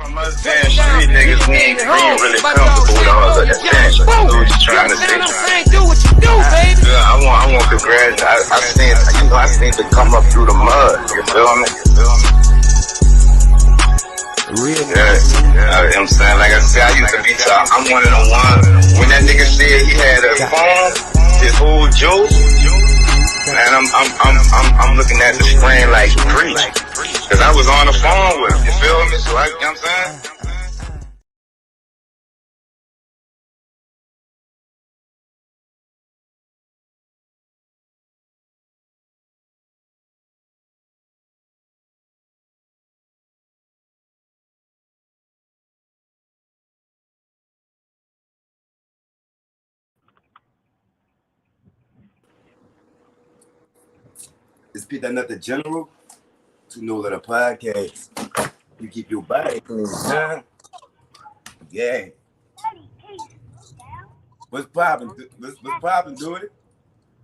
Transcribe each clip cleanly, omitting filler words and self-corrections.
From us damn street niggas, we ain't really comfortable with all of that thing. That's what you trying to say. Do what you do, baby. Yeah, I want congrats. I seen to come up through the mud. You feel me? Real. Yeah. I'm saying, like I said, I used to be top. I'm one of the ones. When that nigga said he had a phone, his whole joke, and I'm looking at the screen like preach, cause I was on the phone with him. You feel me? So you know what I'm saying? It's P.NUT the General to know that a podcast. You keep your body clean, huh? Yeah. What's poppin'? What's poppin', DOODY?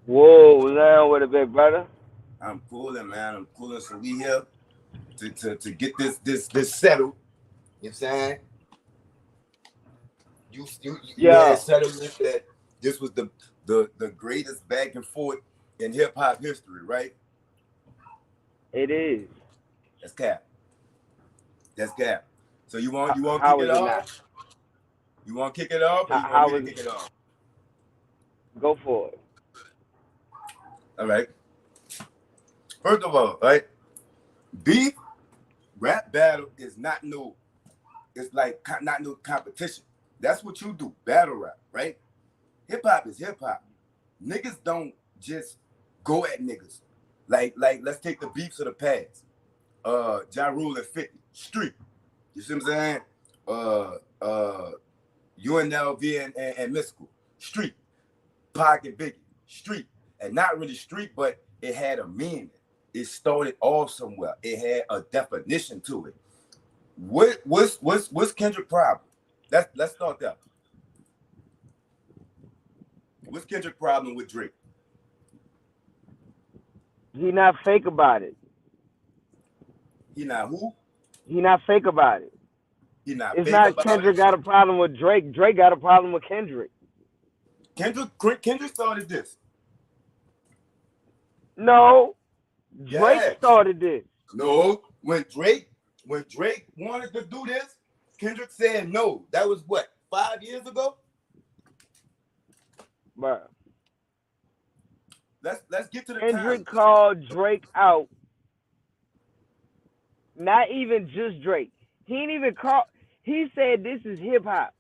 Whoa, what's down with it, big brother? I'm coolin', man. I'm coolin'. So we here to get this settled. You know what I'm saying? You had settlement that this was the greatest back and forth in hip hop history, right? It is. That's cap. That's cap. So you want kick it off? You want to kick it off, or you want me to kick it off? Go for it. All right. First of all, right, beef rap battle is not no. It's like not no competition. That's what you do, battle rap, right? Hip hop is hip hop. Niggas don't just go at niggas. Like let's take the beefs of the past. Ja Rule and 50, street. You see what I'm saying? UNLV and Mystical, street. Pac and Biggie, street. And not really street, but it had a meaning. It started off somewhere. It had a definition to it. What's Kendrick problem? Let's start there. What's Kendrick problem with Drake? He not fake about it. He not who? He not fake about it. He not. It's not Kendrick got a problem with Drake. Drake got a problem with Kendrick. Kendrick started this. No, Drake started this. No, when Drake wanted to do this, Kendrick said no. That was what, 5 years ago? Bruh. Let's get to the Kendrick called Drake out. Not even just Drake. He ain't even call. He said this is hip hop.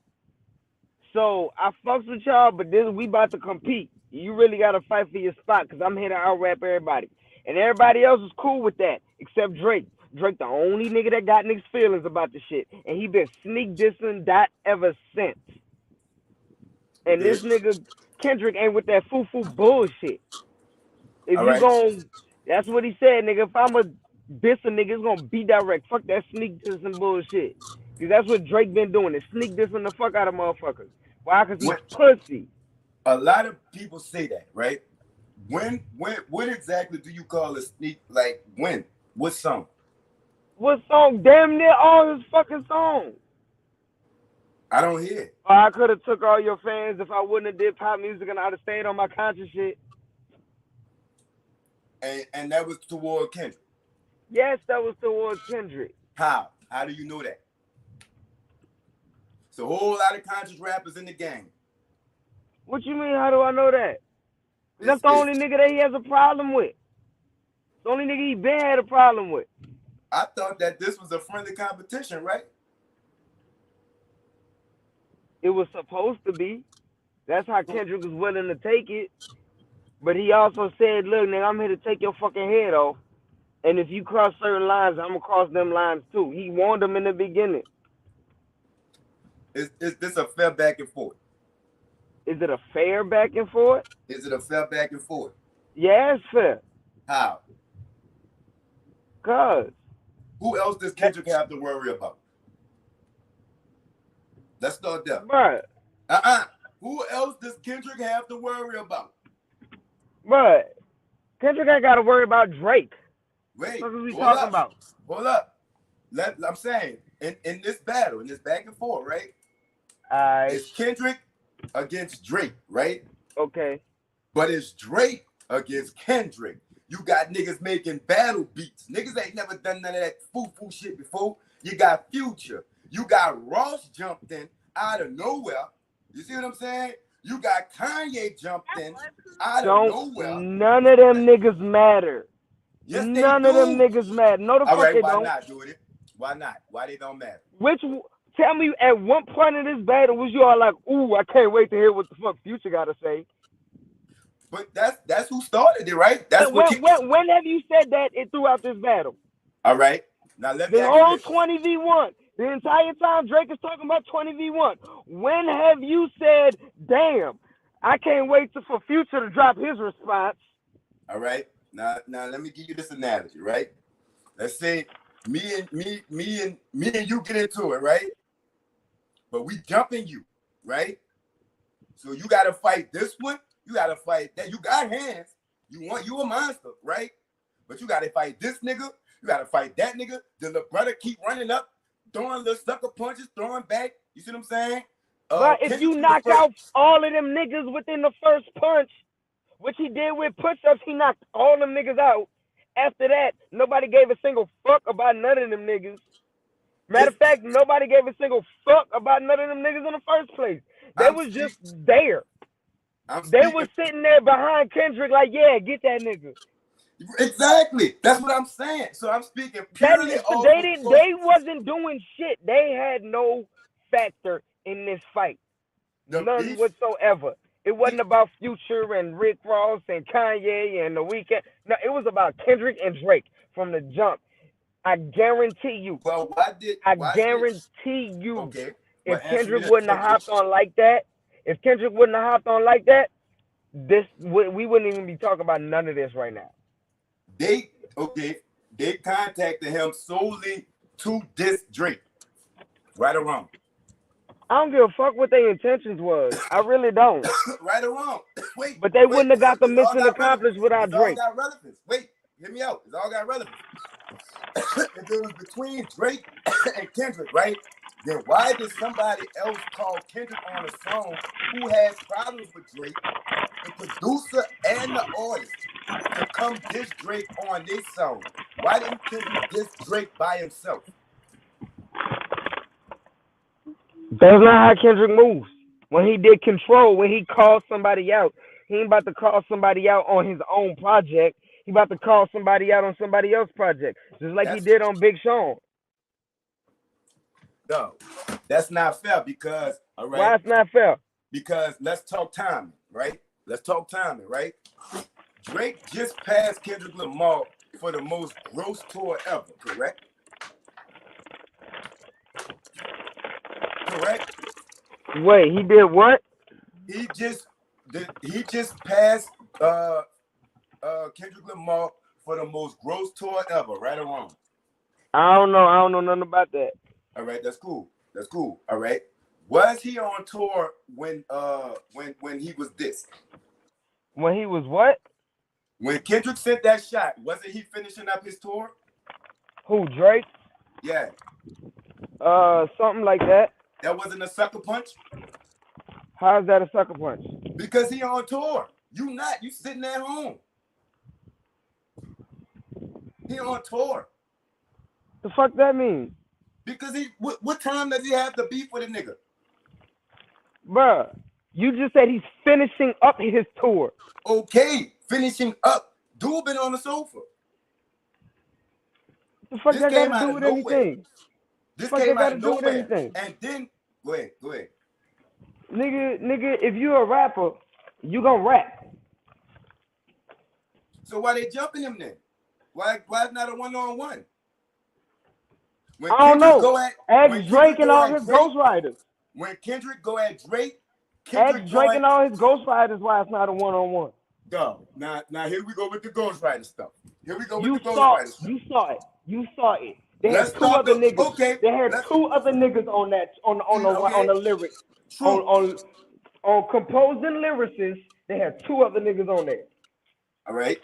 So I fucks with y'all, but then we about to compete. You really gotta fight for your spot, cause I'm here to out rap everybody, and everybody else is cool with that except Drake. Drake the only nigga that got niggas feelings about the shit, and he been sneak dissing that ever since. And this nigga Kendrick ain't with that foo bullshit. If you gon', that's what he said, nigga. If I'm a diss a nigga, it's gonna be direct. Fuck that sneak dissing bullshit. Cause that's what Drake been doing, is sneak dissing the fuck out of motherfuckers. Why? Cause he's pussy. A lot of people say that, right? What exactly do you call a sneak? Like when? What song? What song? Damn near all his fucking songs. I don't hear it. I could have took all your fans if I wouldn't have did pop music and I'd have stayed on my conscious shit. And that was toward Kendrick. Yes, that was towards Kendrick. How? How do you know that? It's a whole lot of conscious rappers in the game. What you mean, how do I know that? That's the only nigga that he has a problem with. The only nigga he been had a problem with. I thought that this was a friendly competition, right? It was supposed to be. That's how Kendrick was willing to take it. But he also said, look, nigga, I'm here to take your fucking head off. And if you cross certain lines, I'm going to cross them lines too. He warned them in the beginning. Is this a fair back and forth? Is it a fair back and forth? Is it a fair back and forth? Yeah, it's fair. How? Cause. Who else does Kendrick have to worry about? Let's start there. Bruh. Who else does Kendrick have to worry about? Bruh. Kendrick ain't got to worry about Drake. Wait. What are we talking about? Hold up. I'm saying, in this battle, in this back and forth, right? Alright. It's Kendrick against Drake, right? Okay. But it's Drake against Kendrick. You got niggas making battle beats. Niggas ain't never done none of that foo-foo shit before. You got Future. You got Ross jumped in out of nowhere. You see what I'm saying? You got Kanye jumped in out of nowhere. None of them niggas matter. Yes, None they of them do. niggas matter. No, the All fuck right, they why don't. not, Doody? Why not? Why they don't matter? Tell me at one point in this battle was you all like, ooh, I can't wait to hear what the fuck Future gotta say. But that's who started it, right? That's when have you said that throughout this battle? All right. Now let me The ask you whole this. 20v1. The entire time Drake is talking about 20v1. When have you said, damn, I can't wait for Future to drop his response? All right. Now let me give you this analogy, right? Let's say me and you get into it, right? But we jumping you, right? So you gotta fight this one. You gotta fight that. You got hands. You a monster, right? But you gotta fight this nigga. You gotta fight that nigga. Then the brother keep running up, throwing little sucker punches, throwing back. You see what I'm saying? But if you knock out all of them niggas within the first punch, which he did with push-ups, he knocked all them niggas out. After that, nobody gave a single fuck about none of them niggas. Matter of fact, nobody gave a single fuck about none of them niggas in the first place. They was just there. They was sitting there behind Kendrick like, yeah, get that nigga. Exactly. That's what I'm saying. So I'm speaking purely off they wasn't doing shit. They had no factor in this fight. None whatsoever. It wasn't about Future and Rick Ross and Kanye and The Weeknd. No, it was about Kendrick and Drake from the jump. I guarantee you. Well, guarantee you. Okay. If Kendrick wouldn't have hopped on like that, we wouldn't even be talking about none of this right now. They contacted him solely to diss Drake. Right or wrong? I don't give a fuck what their intentions was. I really don't. Right or wrong? Wait. But they wouldn't have got the mission accomplished without Drake. It's all got relevance. Wait, hear me out. It's all got relevance. If it was between Drake and Kendrick, right? Then why did somebody else call Kendrick on a song who has problems with Drake, the producer and the artist, to come diss Drake on this song? Why didn't Kendrick diss Drake by himself? That's not how Kendrick moves. When he did Control, when he called somebody out, he ain't about to call somebody out on his own project. He about to call somebody out on somebody else's project, just like he did on Big Sean. No, that's not fair because, all right. Why it's not fair? Because let's talk timing, right? Let's talk timing, right? Drake just passed Kendrick Lamar for the most gross tour ever, correct? Correct? Wait, he did what? He just passed Kendrick Lamar for the most gross tour ever, right or wrong? I don't know nothing about that. All right, that's cool. All right. Was he on tour when he was dissed? When he was what? When Kendrick sent that shot, wasn't he finishing up his tour? Who, Drake? Yeah. Something like that. That wasn't a sucker punch? How's that a sucker punch? Because he on tour. You sitting at home. He on tour. The fuck that mean? Because what time does he have to beef with a nigga? Bruh, you just said he's finishing up his tour. Okay, finishing up. Dude been on the sofa. The fuck that got to do with anything? This came out of nowhere. And then, go ahead. Nigga, if you a rapper, you gonna rap. So why they jumping him then? Why it's not a one-on-one? I don't know. Ask Drake and all his ghostwriters. When Kendrick go at Drake, ask Drake and all his ghostwriters why it's not a one-on-one. Go. Now here we go with the ghostwriter stuff. You saw it. They had two other niggas. Okay. They had two other niggas on that on the lyrics. On composing lyricists, they had two other niggas on there. All right.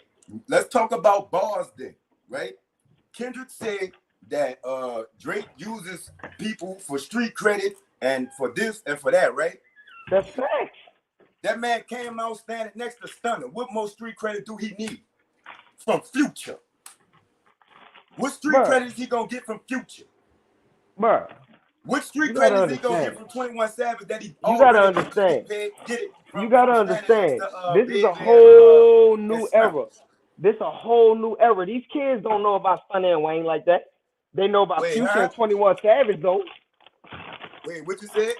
Let's talk about bars then, right? Kendrick said that Drake uses people for street credit and for this and for that, right? That's facts. That man came out standing next to Stunner. What more street credit do he need from Future? What street credit is he gonna get from Future? Bruh. What street credit is he gonna get from 21 Savage that he You gotta understand. Get it from, you gotta understand. This is a Big whole Man, new era. This a whole new era. These kids don't know about Stunner and Wayne like that. They know about Future and 21 Savage though. Wait, what you said?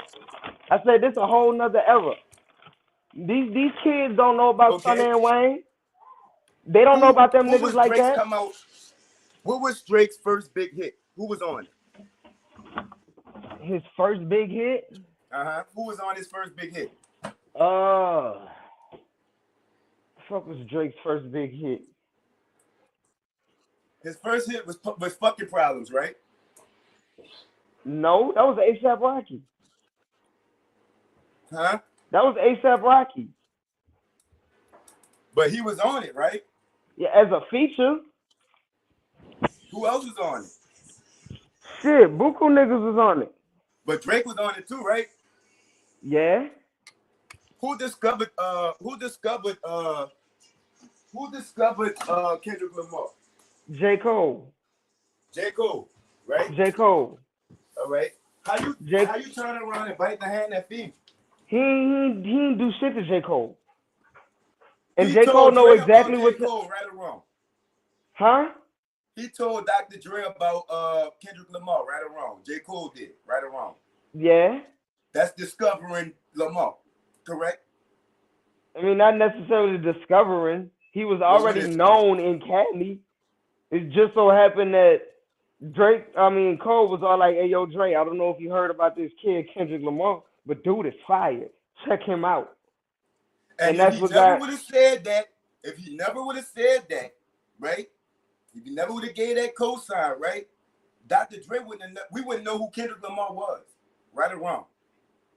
I said this a whole nother era. These kids don't know about Stunner and Wayne. They don't know about them niggas like Drake's that. Come out? What was Drake's first big hit? Who was on it? His first big hit? Who was on his first big hit? The fuck was Drake's first big hit? His first hit was Fucking Problems, right? No, that was A$AP Rocky. Huh? That was A$AP Rocky. But he was on it, right? Yeah, as a feature. Who else was on it? Shit, buku niggas was on it. But Drake was on it too, right? Yeah. Who discovered Kendrick Lamar? J. Cole. J. Cole, right? J. Cole. All right. How you turn around and bite the hand that feeds you? He didn't do shit to J. Cole. And J. Cole know exactly what. J. Cole, right or wrong? Huh? He told Dr. Dre about Kendrick Lamar, right or wrong? J. Cole did, right or wrong? Yeah. That's discovering Lamar, correct? I mean, not necessarily discovering. He was already known in Cali. It just so happened that Cole was all like, "Hey, yo, Dre, I don't know if you heard about this kid, Kendrick Lamar, but dude is fired. Check him out." And that's what never would have said that. If he never would have said that, right? If he never would have gave that cosign, right? Dr. Dre we wouldn't know who Kendrick Lamar was, right or wrong?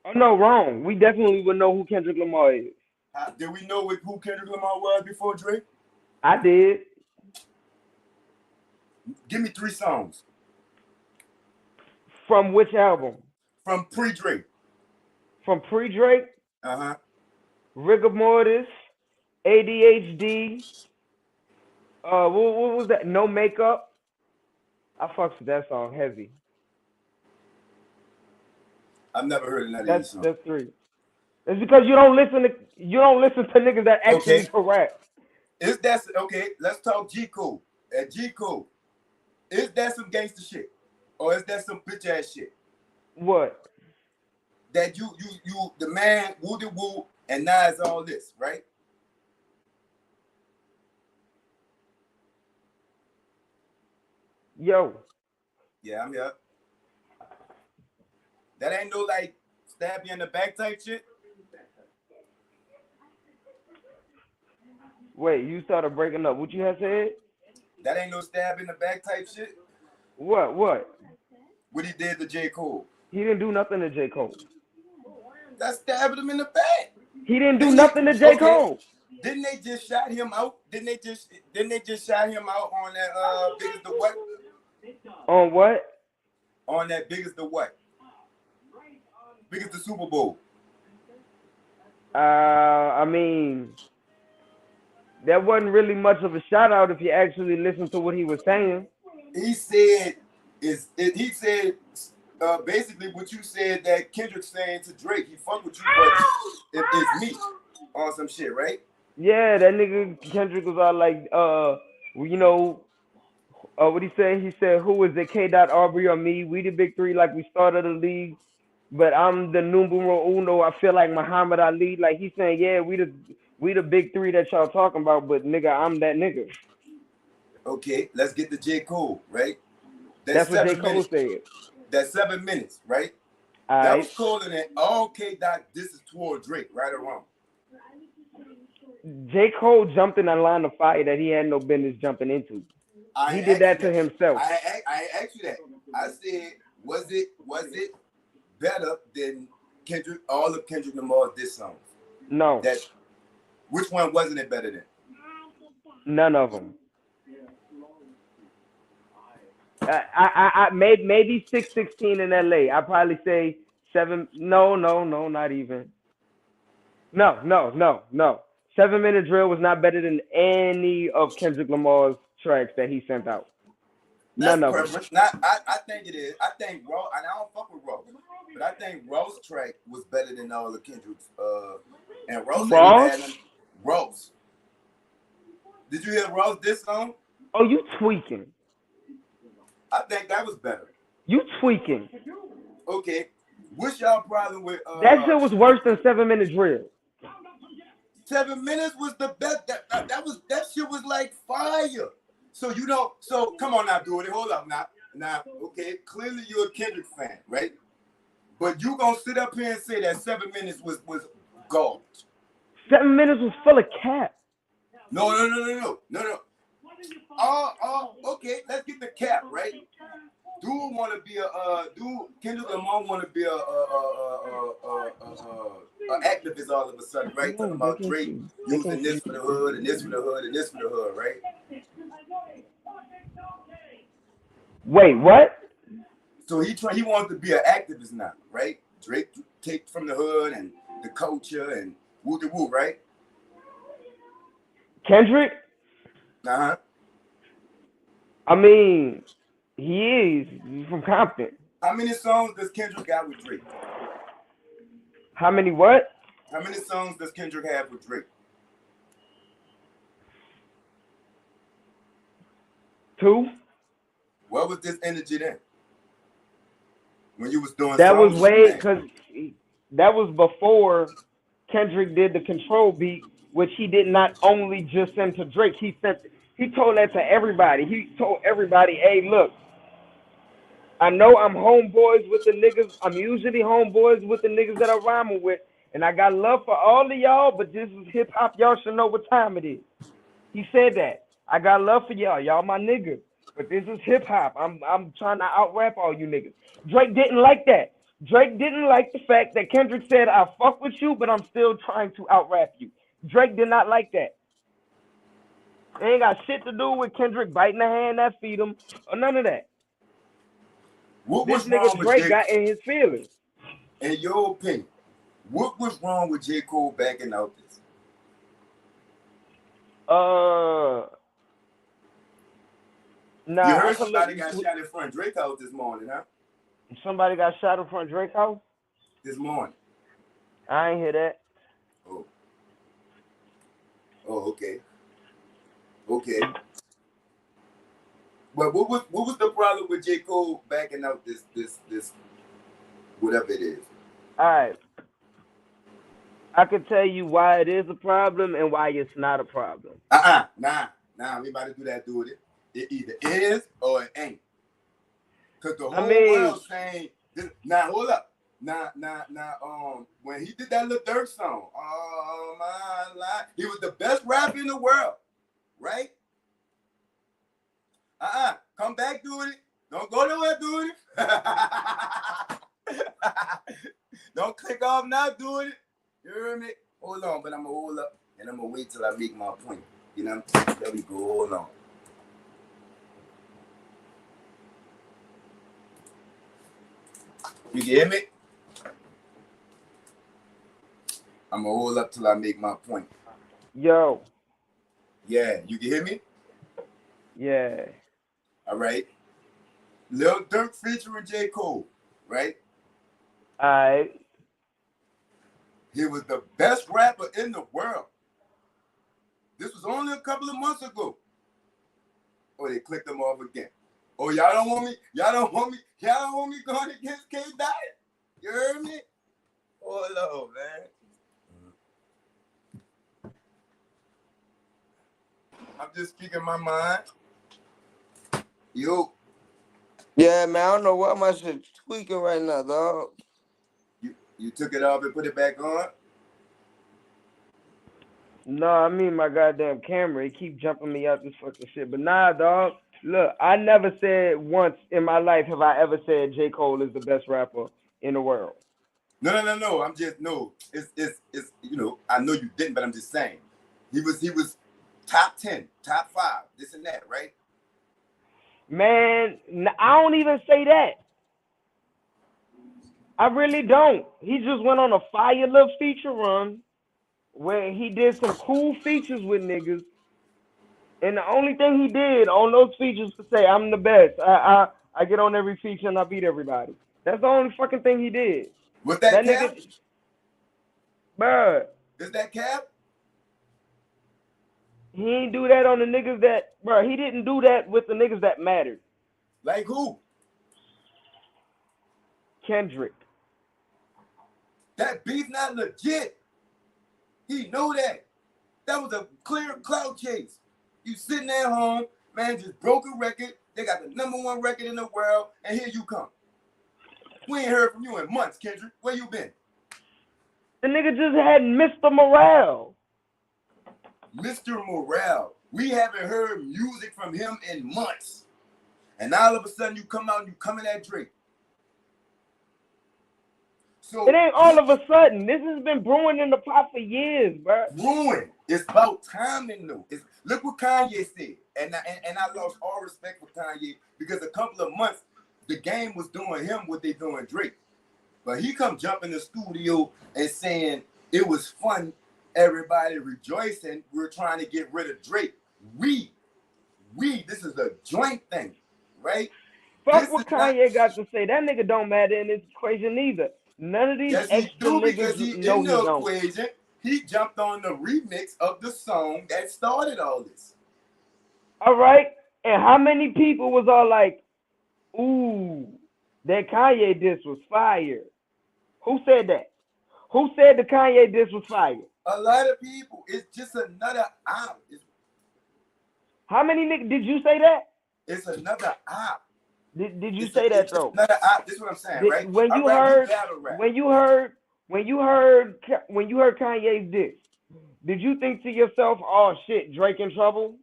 Oh no, wrong. We definitely would know who Kendrick Lamar is. Did we know who Kendrick Lamar was before Dre? I did. Give me 3 songs. From which album? From pre-Drake. From pre-Drake? Rigor Mortis, ADHD. What was that? No Makeup. I fucks with that song heavy. I've never heard of none of these songs. That's 3. It's because you don't listen to niggas that actually can rap. Is that okay? Let's talk G Cole. At G Cole, is that some gangster shit, or is that some bitch ass shit? What? That you the man woody woo and now it's all this, right? Yo. Yeah, I'm here. That ain't no like stab you in the back type shit. Wait, you started breaking up. What you had said? That ain't no stab in the back type shit. What? What he did to J. Cole? He didn't do nothing to J. Cole. That stabbed him in the back. He didn't do nothing to J. Cole. Didn't they just shout him out? Didn't they just shout him out on that Big as the What? On what? On that Big as the What? Big as the Super Bowl. I mean, that wasn't really much of a shout out if you actually listen to what he was saying. He said basically what you said that Kendrick saying to Drake, he fuck with you, but if it's me on some shit, right? Yeah, that nigga Kendrick was all like, what he said? He said, "Who is it, K.Dot, Aubrey, or me? We the big 3 like we started the league, but I'm the numero uno. I feel like Muhammad Ali." Like he's saying, yeah, we the big 3 that y'all talking about, but nigga, I'm that nigga. Okay, let's get to J. Cole, right? That's what J. Cole said. That's 7 minutes, right? All that right. was calling it all K.Dot. This is toward Drake, right or wrong? J. Cole jumped in a line of fire that he had no business jumping into. He did that to himself. I asked you that. I said, was it better than all of Kendrick Lamar's diss songs? No. Which one wasn't it better than? None of them. I made maybe 616 in LA. I probably say 7. No, not even. No. 7 Minute Drill was not better than any of Kendrick Lamar's tracks that he sent out. That's None of them. preference. Not, I think it is. I think Raw, and I don't fuck with Raw, but I think Raw's track was better than all of Kendrick's. And Raw said he had him. Raw's. Did you hear Raw's diss song? Oh, you tweaking. I think that was better. You tweaking. Okay. What's y'all problem with that shit was worse than 7 Minute Drill. 7 minutes was the best. That shit was like fire. So you don't. So come on now, Doody. Hold up now. Okay. Clearly you're a Kendrick fan, right? But you gonna sit up here and say that 7 minutes was garbage? 7 minutes was full of cap. No. Okay. Let's get the cap right. Dude want to be Kendrick Lamar want to be a activist all of a sudden, right? Talking about Drake using this for the hood and this for the hood and this for the hood, right? Wait, what? So he wants to be an activist now, right? Drake take from the hood and the culture and woo, right? Kendrick? Uh-huh. I mean, he's from Compton. How many songs does Kendrick got with Drake? How many what? How many songs does Kendrick have with Drake? 2. What was this energy then? When you was doing that songs was way because that was before Kendrick did the Control beat, which he did not only just send to Drake. He told that to everybody. He told everybody, hey, look, I know I'm homeboys with the niggas. I'm usually homeboys with the niggas that I'm rhyming with. And I got love for all of y'all, but this is hip hop. Y'all should know what time it is. He said that. I got love for y'all. Y'all my niggas. But this is hip hop. I'm trying to out rap all you niggas. Drake didn't like that. Drake didn't like the fact that Kendrick said, I fuck with you, but I'm still trying to out rap you. Drake did not like that. It ain't got shit to do with Kendrick biting the hand that feed him or none of that. What this was nigga wrong Drake with got in his feelings. In your opinion, what was wrong with J. Cole backing out this? Nah, you heard somebody got shot in front of Drake house this morning, huh? Somebody got shot in front of Drake house? This morning. I ain't hear that. Oh, okay. Okay. But what was the problem with J. Cole backing out this whatever it is? All right. I can tell you why it is a problem and why it's not a problem. Nah. We about to do that, dude. It either is or it ain't. Cause the whole world saying this. Now hold up. When he did that Lil Durk song, oh my life, he was the best rapper in the world, right? Come back, Doody. Don't go nowhere, Doody. Don't click off now, Doody. You hear me? Hold on, but I'm gonna hold up and I'm gonna wait till I make my point. You know, there we go. Hold on. You hear me? I'm gonna hold up till I make my point. Yo. Yeah, you can hear me? Yeah. All right. Lil Durk featuring J. Cole, right? All right. He was the best rapper in the world. This was only a couple of months ago. Oh, they clicked him off again. Oh, y'all don't want me going against K. Dot? You heard me? Hold on, man. I'm just speaking my mind. Yo. Yeah, man, I don't know why my shit tweaking right now, dog. You took it off and put it back on? No, I mean my goddamn camera. It keep jumping me out this fucking shit. But nah, dog. Look, I never said once in my life have I ever said J. Cole is the best rapper in the world. No. I'm just It's you know, I know you didn't, but I'm just saying. He was top 10, top 5, this and that, right? Man, I don't even say that. I really don't. He just went on a fire little feature run where he did some cool features with niggas. And the only thing he did on those features to say, I'm the best. I get on every feature and I beat everybody. That's the only fucking thing he did. Was that That cap? nigga, bruh, Is that cap? he ain't do that on the niggas that, bruh, he didn't do that with the niggas that mattered. Like who? Kendrick. That beef not legit. He know that. That was a clear clout chase. You sitting at home, man, just broke a record. They got the #1 record in the world, and here you come. We ain't heard from you in months, Kendrick. Where you been? The nigga just had Mr. Morale. Mr. Morale. We haven't heard music from him in months. And all of a sudden you come out and you coming at Drake. So It ain't all of a sudden. This has been brewing in the pot for years, bro. Ruin. It's about timing, though. Look what Kanye said. And I lost all respect for Kanye because a couple of months, the game was doing him what they doing Drake. But he come jump in the studio and saying it was fun, everybody rejoicing, we're trying to get rid of Drake. This is a joint thing, right? Fuck This what is Kanye got to say. That nigga don't matter in this equation either. None of these Yes, he extra do because he niggas know in he the don't. equation. He jumped on the remix of the song that started all this. All right? And how many people was all like, ooh, that Kanye diss was fire? Who said that? Who said the Kanye diss was fire? A lot of people. It's just another op. How many niggas did you say that? It's another op. Did you say that though? Another op. This is what I'm saying, right? When you heard Kanye's diss, did you think to yourself, "Oh shit, Drake in trouble"?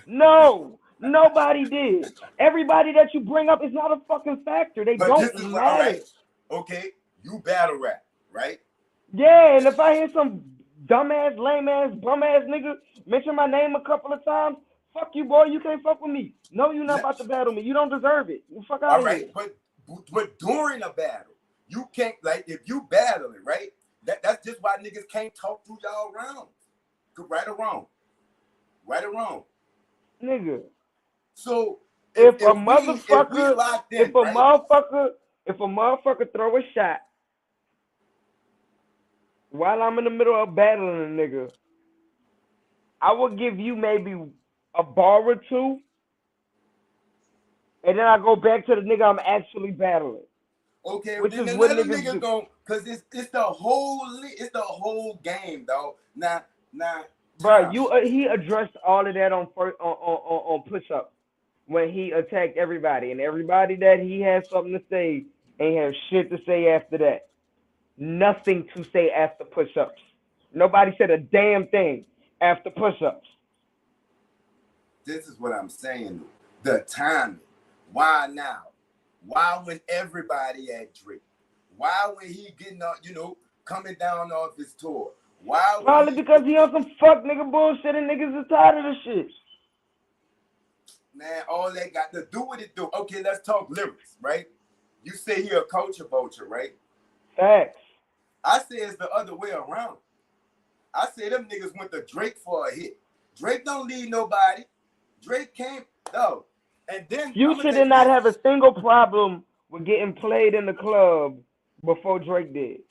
No, nobody did. Everybody that you bring up is not a fucking factor. They But don't this is matter. what, all right. Okay, you battle rap, right? Yeah, and if I hear some dumbass, lame ass, bum ass nigga mention my name a couple of times, fuck you, boy. You can't fuck with me. No, you're not about to battle me. You don't deserve it. You fuck out of here. But during a battle, you can't, like, if you battle it, right? That's just why niggas can't talk through y'all rounds. Right or wrong. Right or wrong. Nigga. So if a motherfucker throw a shot while I'm in the middle of battling a nigga, I will give you maybe a bar or two, and then I go back to the nigga I'm actually battling. Okay, which then is what another niggas nigga do. go, cause it's the whole game, dog. Now, bro, he addressed all of that on push up when he attacked everybody, and everybody that he had something to say ain't have shit to say after that. Nothing to say after push ups. Nobody said a damn thing after push ups. This is what I'm saying. The timing. Why now? Why when everybody at Drake? Why when he getting up, coming down off his tour? Why? Probably because he on some fuck nigga bullshit and niggas is tired of the shit. Man, all that got to do with it, though. Okay, let's talk lyrics, right? You say he a culture vulture, right? Facts. I say it's the other way around. I say them niggas went to Drake for a hit. Drake don't need nobody. Drake came, though. And then Future did not have a single problem with getting played in the club before Drake did.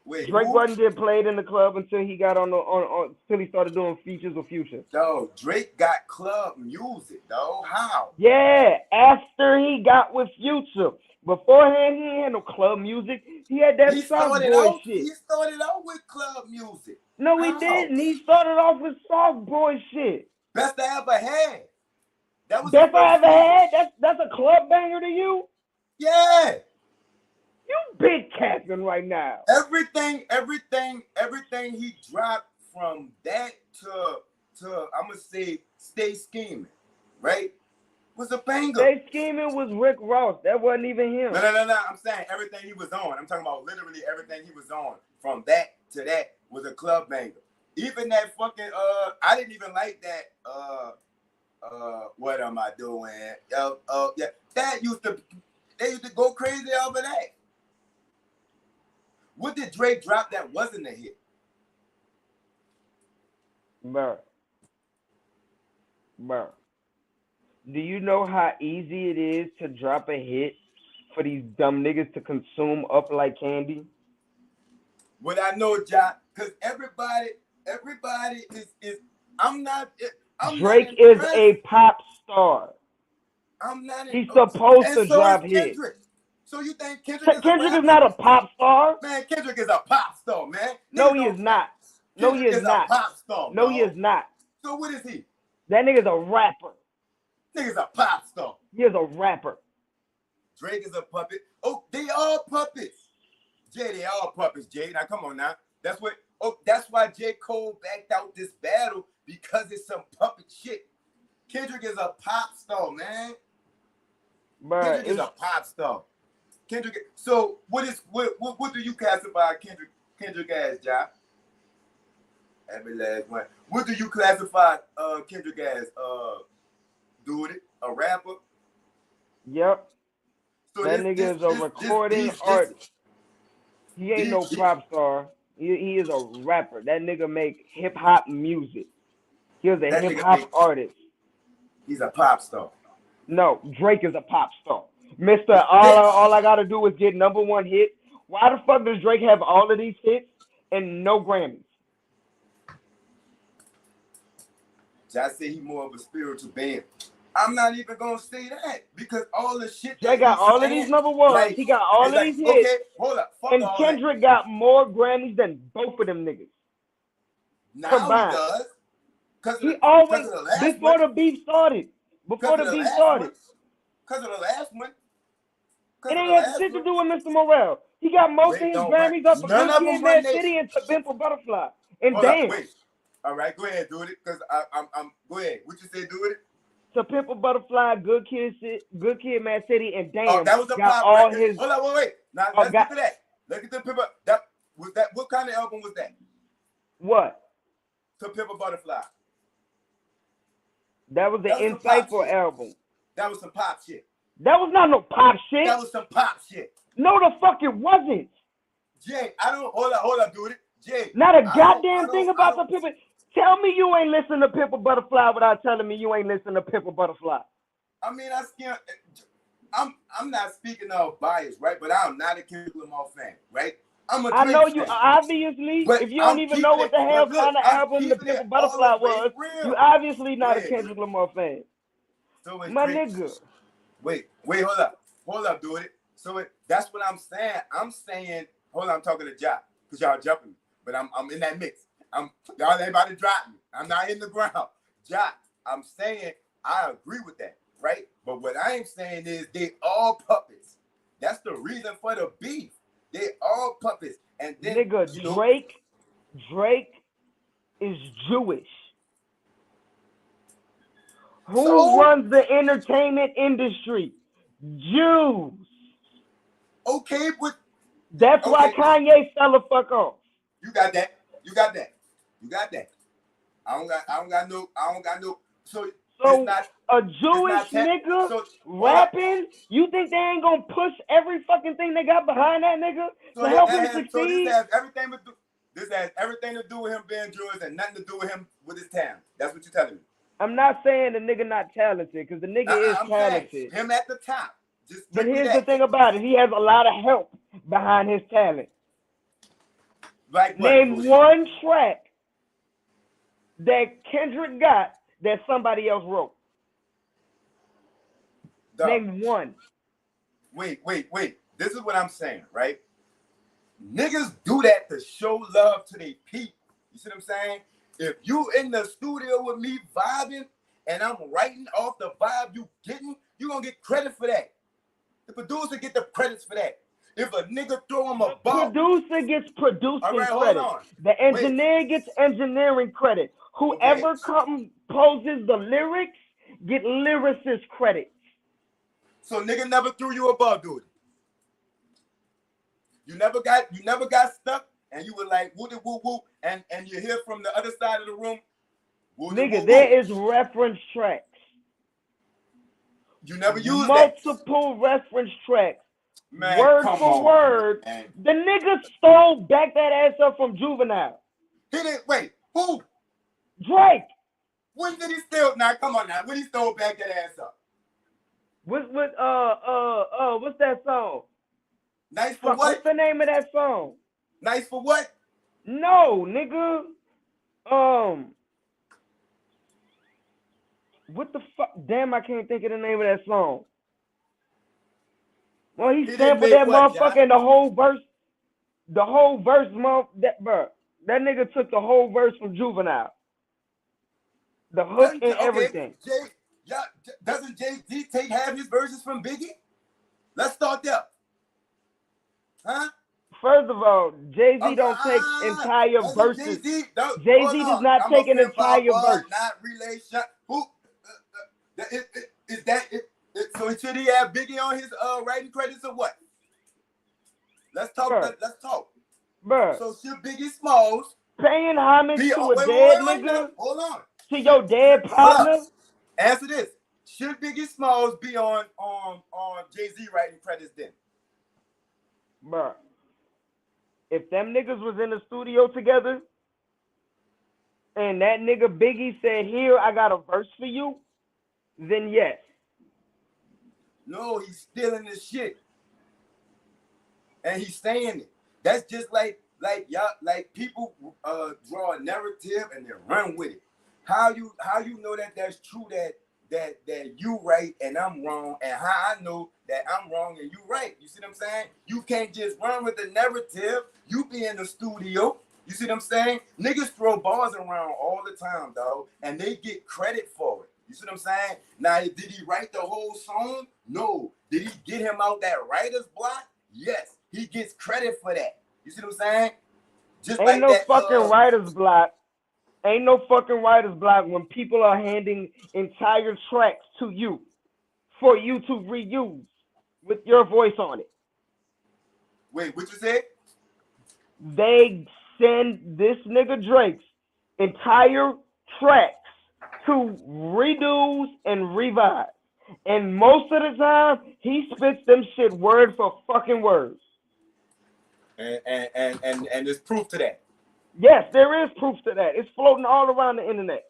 Wait, Drake wasn't getting played in the club until he got until he started doing features with Future. Dog, Drake got club music, dog. How? Yeah, after he got with Future. Beforehand, he ain't had no club music. He had that soft boy shit. He started out with club music. No, he didn't. He started off with soft boy shit. Best I ever had. That was Best I ever had? That's a club banger to you? Yeah. You big capping right now. Everything he dropped from that to I'm gonna say Stay Scheming, right? Was a banger. Stay Scheming was Rick Ross. That wasn't even him. No. I'm saying everything he was on. I'm talking about literally everything he was on. From that to that was a club banger. Even that fucking I didn't even like that What am I doing? Yeah, they used to go crazy over that. What did Drake drop that wasn't a hit? Bruh. Do you know how easy it is to drop a hit for these dumb niggas to consume up like candy? What I know, Jack, because everybody is. Drake is a pop star. I'm not. He's supposed to so drop is hits. Kendrick. So you think Kendrick Kendrick is not a pop star? Man, Kendrick is a pop star, man. No, he is not. No, he is not. A pop star. No, he is not. So what is he? That nigga's a rapper. Nigga's a pop star. He is a rapper. Drake is a puppet. Oh, they all puppets. Jay, they all puppets, Jay. Now come on now. That's why J. Cole backed out this battle, because it's some puppet shit. Kendrick is a pop star, man. Bruh, Kendrick is a pop star. So what do you classify Kendrick as, Ja? Every last one. What do you classify Kendrick as? Doody, a rapper? Yep. So that nigga is a recording artist. He ain't no pop star. He is a rapper. That nigga make hip hop music. He is a hip hop artist. He's a pop star. No, Drake is a pop star. Mr. All I gotta do is get #1 hit. Why the fuck does Drake have all of these hits and no Grammys? I say he more of a spiritual band. I'm not even gonna say that, because all the shit. Drake got all of these #1s. Like, he got all of these hits. Okay, hold up. And Kendrick got more Grammys than both of them niggas. Now combined. He does. He always before the beef started. Before the beef started. Because of the last one. It ain't had shit to do with Mr. Morale. He got most of his Grammys up for Good Kid, Mad City, and To Pimp a Butterfly. And damn. Wait. All right, go ahead, do it. Because I'm go ahead. What you say, do it? To Pimp a Butterfly, Good Kid, Mad City, and damn. Oh, that was a got pop all record. his. Hold on, wait. Now let's get to that. Look at the Pimp. What kind of album was that? What? To Pimp a Butterfly. That was the insightful album. That was some pop shit. That was not no pop shit. That was some pop shit. No, the fuck it wasn't. Jay, I don't. Hold up, dude. Jay. Not a goddamn thing about the Pimp. Tell me you ain't listen to Pimp a Butterfly without telling me you ain't listen to Pimp a Butterfly. I mean, I'm not speaking of bias, right? But I'm not a Kendrick Lamar fan, right? I know you obviously. But if you don't even know what the hell kind of album the Pimp a Butterfly was, you obviously not a Kendrick Lamar fan. So my nigga. Wait, hold up, dude. So that's what I'm saying. I'm saying, hold on, I'm talking to Ja, because y'all jumping me, but I'm in that mix. Y'all ain't about to drop me. I'm not in the ground. Ja, I'm saying I agree with that, right? But what I am saying is they all puppets. That's the reason for the beef. They all puppets. And then nigga, Drake is Jewish. Who runs the entertainment industry? Jews. Okay, but that's why Kanye fell the fuck off. You got that. I don't got no. So a Jewish nigga rapping, you think they ain't gonna push every fucking thing they got behind that nigga to help him succeed? So this has everything to do with him being Jewish and nothing to do with him with his talent. That's what you're telling me. I'm not saying the nigga not talented, because the nigga is talented. Him at the top. But here's the thing about it. He has a lot of help behind his talent. Like Name one track that Kendrick got that somebody else wrote. Name one. Wait. This is what I'm saying, right? Niggas do that to show love to their people. You see what I'm saying? If you in the studio with me vibing and I'm writing off the vibe you getting, you gonna get credit for that. The producer get the credits for that. If a nigga throw him a ball, producer gets producing credit. The engineer gets engineering credit. Whoever composes the lyrics get lyricist credit. So nigga never threw you a ball, dude. You never got stuck, and you were like woo woo woo, and you hear from the other side of the room. Nigga, there is reference tracks. You never use that. Multiple reference tracks. Man, Word come for on, word. man. The nigga stole back that ass up from Juvenile. He didn't wait. Who? Drake. When did he steal? Now, come on now. When he stole back that ass up? What's that song? Nice for what? What's the name of that song? Nice for what? No, nigga. What the fuck? Damn, I can't think of the name of that song. Well, he sampled that motherfucker and the whole verse, that nigga took the whole verse from Juvenile. The hook and everything. Doesn't Jay-Z take half his verses from Biggie? Let's start there. Huh? First of all, Jay-Z don't take entire verses. Jay-Z does not take an entire verse. Not relation. Who? Is that it? So should he have Biggie on his writing credits or what? Let's talk. Let's talk. Bruh. So should Biggie Smalls paying homage to a dead nigga? Hold on. To your dead partner? Answer this. Should Biggie Smalls be on Jay-Z writing credits then? Bruh. If them niggas was in the studio together and that nigga Biggie said, here, I got a verse for you, then yes. No, he's stealing the shit. And he's saying it. That's just like y'all, like people draw a narrative and then run with it. How you know that that's true that you right and I'm wrong, and how I know that I'm wrong and you right? You see what I'm saying? You can't just run with the narrative. You be in the studio. You see what I'm saying? Niggas throw bars around all the time, dog, and they get credit for it. You see what I'm saying? Now, did he write the whole song? No. Did he get him out that writer's block? Yes. He gets credit for that. You see what I'm saying? Just Ain't like no that, fucking writer's block. Ain't no fucking writer's block when people are handing entire tracks to you for you to reuse with your voice on it. Wait, what you said? They send this nigga Drake's entire tracks to redos and revise. And most of the time, he spits them shit word for fucking words. And there's proof to that. Yes, there is proof to that. It's floating all around the internet.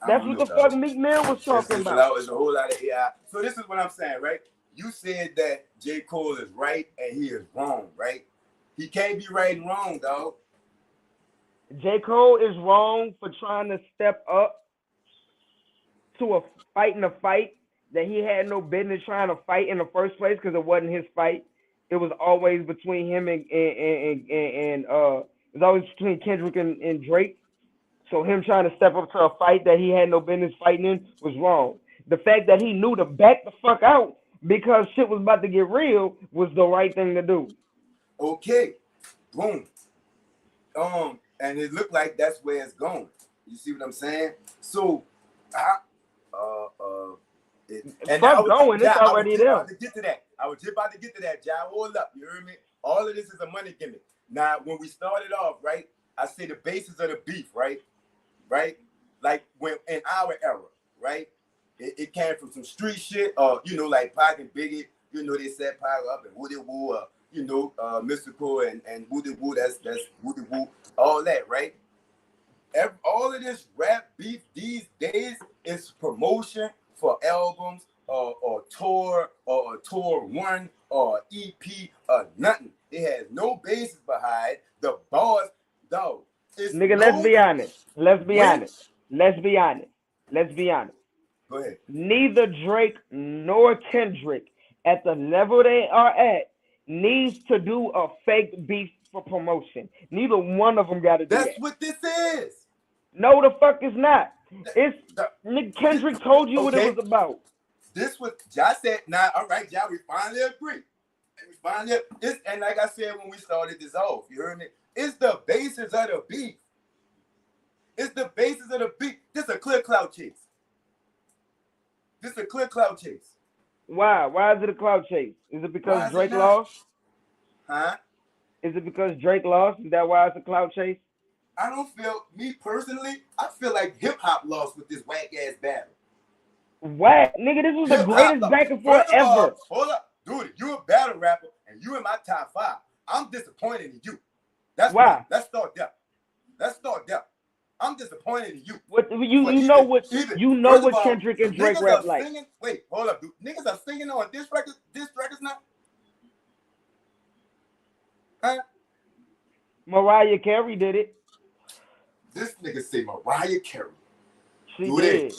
That's what the fuck Meek Mill was talking about. It's a whole lot of AI. So this is what I'm saying, right? You said that J. Cole is right and he is wrong, right? He can't be right and wrong, dog. J. Cole is wrong for trying to step up to a fight that he had no business trying to fight in the first place because it wasn't his fight. It was always between him and it was always between Kendrick and Drake. So him trying to step up to a fight that he had no business fighting in was wrong. The fact that he knew to back the fuck out because shit was about to get real was the right thing to do. Okay, boom. And it looked like that's where it's going. You see what I'm saying? So, it's already there. I was just about to get to that, Jai. Hold up, you heard me? All of this is a money gimmick. Now, when we started off, right, I say the basis of the beef, right? Like when in our era, right? It came from some street shit, like Pac and Biggie, they set Pac up and Woody Woo, Mystical and Woody Woo, that's Woody Woo, all that, right? All of this rap beef these days is promotion for albums or tour or a tour one or EP or nothing. It has no basis behind the bars, dog. Nigga, let's be honest. Let's be honest. Go ahead. Neither Drake nor Kendrick at the level they are at needs to do a fake beef for promotion. Neither one of them got to do that. That's what this is. No, the fuck is not. Nick Kendrick told you what it was about. This was Jai said. Now, all right, Jai, we finally agree. And like I said when we started this off, you heard me. It's the basis of the beef. It's the basis of the beef. This is a clear clout chase. Why? Why is it a clout chase? Is it because Drake lost? Huh? Is it because Drake lost? Is that why it's a clout chase? I don't feel, me personally, I feel like hip hop lost with this whack ass battle. Whack, nigga, this was the Hip greatest hop. back and forth First of all, ever. hold up, dude. You a battle rapper, and you in my top 5. I'm disappointed in you. That's Why? Let's start there. I'm disappointed in you. What you know what Kendrick and Drake rap like? Singing, wait, hold up, dude. Niggas are singing on this records now. Huh? Mariah Carey did it. This nigga say Mariah Carey. She did.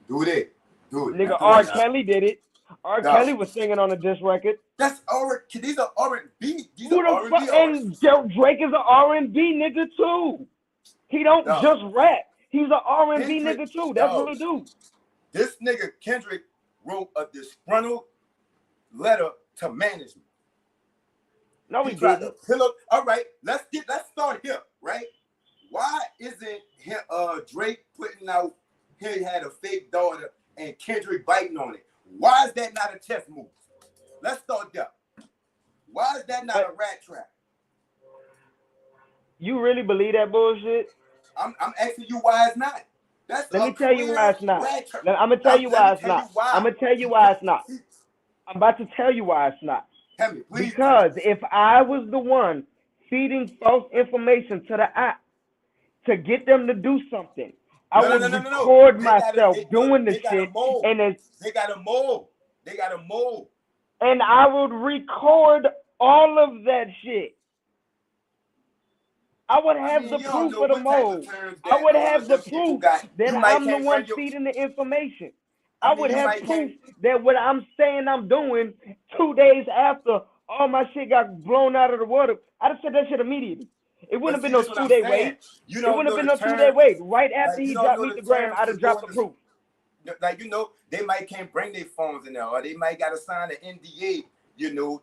Do it. Nigga, R. Kelly did it. R. Kelly was singing on a diss record. That's R. These are R&B. Who the fuck? And Drake is an R&B nigga too. He don't just rap. He's an R&B nigga too. That's what he do. This nigga Kendrick wrote a disgruntled letter to management. No, he didn't. All right, let's start here, right? Why isn't Drake putting out he had a fake daughter and Kendrick biting on it? Why is that not a chess move? Let's start there. Why is that not a rat trap? You really believe that bullshit? I'm asking you why it's not. Let me tell you why it's not. I'm gonna tell you why it's not. I'm gonna tell you why it's not. I'm about to tell you why it's not. Tell me, please. Because if I was the one feeding false information to the app to get them to do something, I would record myself doing the shit, and they got a mold. And I would record all of that shit. I would have the proof of the mold. I would have the proof that I'm the one feeding the information. I would have proof that what I'm saying I'm doing 2 days after all my shit got blown out of the water, I'd have said that shit immediately. It wouldn't have been no 2-day wait. It wouldn't have been no 2-day wait. Right after he dropped me the gram, I'd have dropped the proof. Like, they might can't bring their phones in there, or they might got to sign an NDA,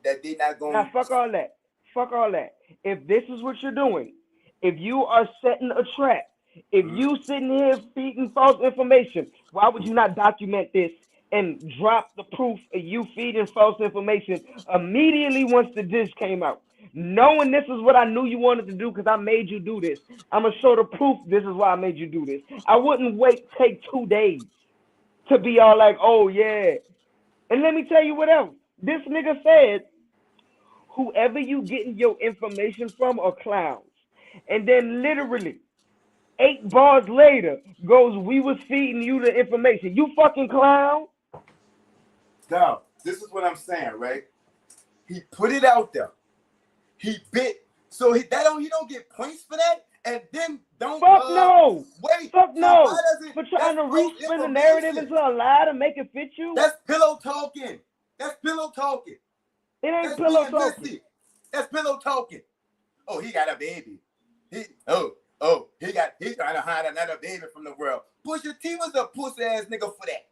that they not going to. Now, fuck all that. Fuck all that. If this is what you're doing, if you are setting a trap, if you sitting here feeding false information, why would you not document this and drop the proof of you feeding false information immediately once the dish came out? Knowing this is what I knew you wanted to do because I made you do this. I'm going to show the proof this is why I made you do this. I wouldn't take 2 days to be all like, oh, yeah. And let me tell you what else. This nigga said, whoever you getting your information from are clowns. And then literally 8 bars later goes, we was feeding you the information. You fucking clown. No, this is what I'm saying, right? He put it out there. He bit. So he don't get points for that. And then don't no. Wait. Fuck no. For trying to respin the narrative into a lie to make it fit you. That's pillow talking. It ain't pillow talking. That's pillow talking. Oh, he got a baby. He's trying to hide another baby from the world. Pusha T was a pussy ass nigga for that.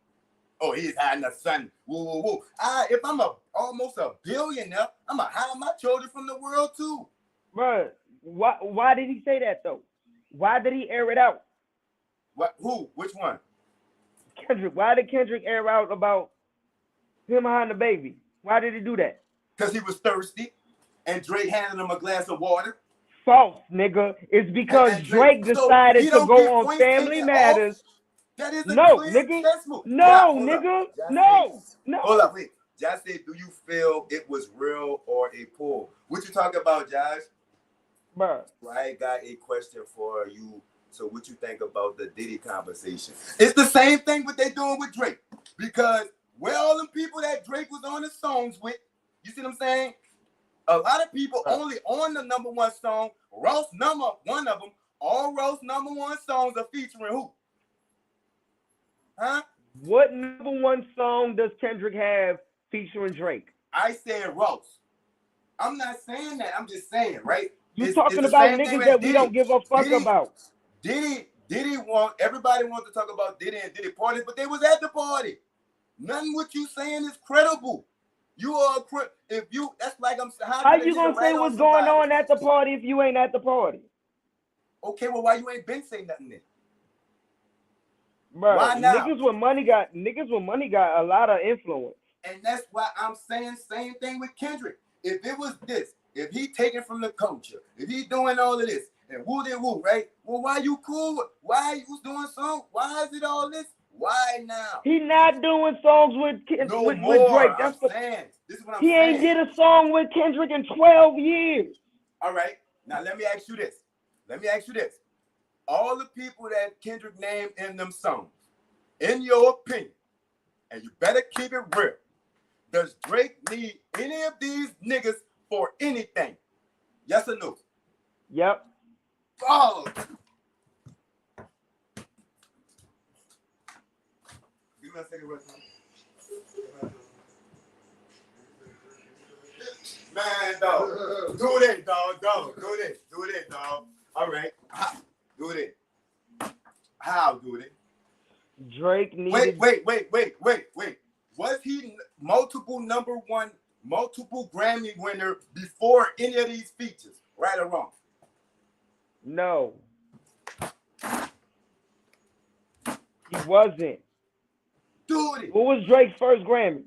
Oh, he's hiding a son. Woo. If I'm almost a billionaire, I'm gonna hide my children from the world too. Bro, why did he say that though? Why did he air it out? What? Who? Which one? Kendrick. Why did Kendrick air out about him hiding the baby? Why did he do that? Because he was thirsty, and Drake handed him a glass of water. False, nigga. It's because Drake decided to go on Family Matters. That is a nigga. No. Hold up, wait. Josh said, do you feel it was real or a pull? What you talking about, Josh? Bruh. Well, I got a question for you. So what you think about the Diddy conversation? It's the same thing what they doing with Drake. Because where all them people that Drake was on the songs with, you see what I'm saying? A lot of people only on the #1 song. Ross #1 of them. All Ross #1 songs are featuring who? Huh? What #1 song does Kendrick have featuring Drake? I said Ross. I'm not saying that. I'm just saying, right? You talking about niggas that we don't give a fuck about. Diddy everybody wants to talk about Diddy and Diddy parties, but they was at the party. Nothing what you saying is credible. You are that's like how you gonna say what's going on at the party if you ain't at the party? Okay, well, why you ain't been saying nothing then? Bro, niggas with money got a lot of influence. And that's why I'm saying same thing with Kendrick. If it was this, if he taking from the culture, if he doing all of this, and woo, right? Well, why you cool? Why you doing something? Why is it all this? Why now? He not doing songs with No with more. Drake. I'm That's the. saying. This is what I'm He saying. ain't did a song with Kendrick in 12 years. All right. Now let me ask you this. All the people that Kendrick named in them songs, in your opinion, and you better keep it real, does Drake need any of these niggas for anything? Yes or no? Yep. Oh. Give me a second, man, dog. Do it, dog. Do it, dog. All right. Do it. How do it? Drake needed. Wait. Was he multiple Grammy winner before any of these features? Right or wrong? No. He wasn't. Dude. What was Drake's first Grammy?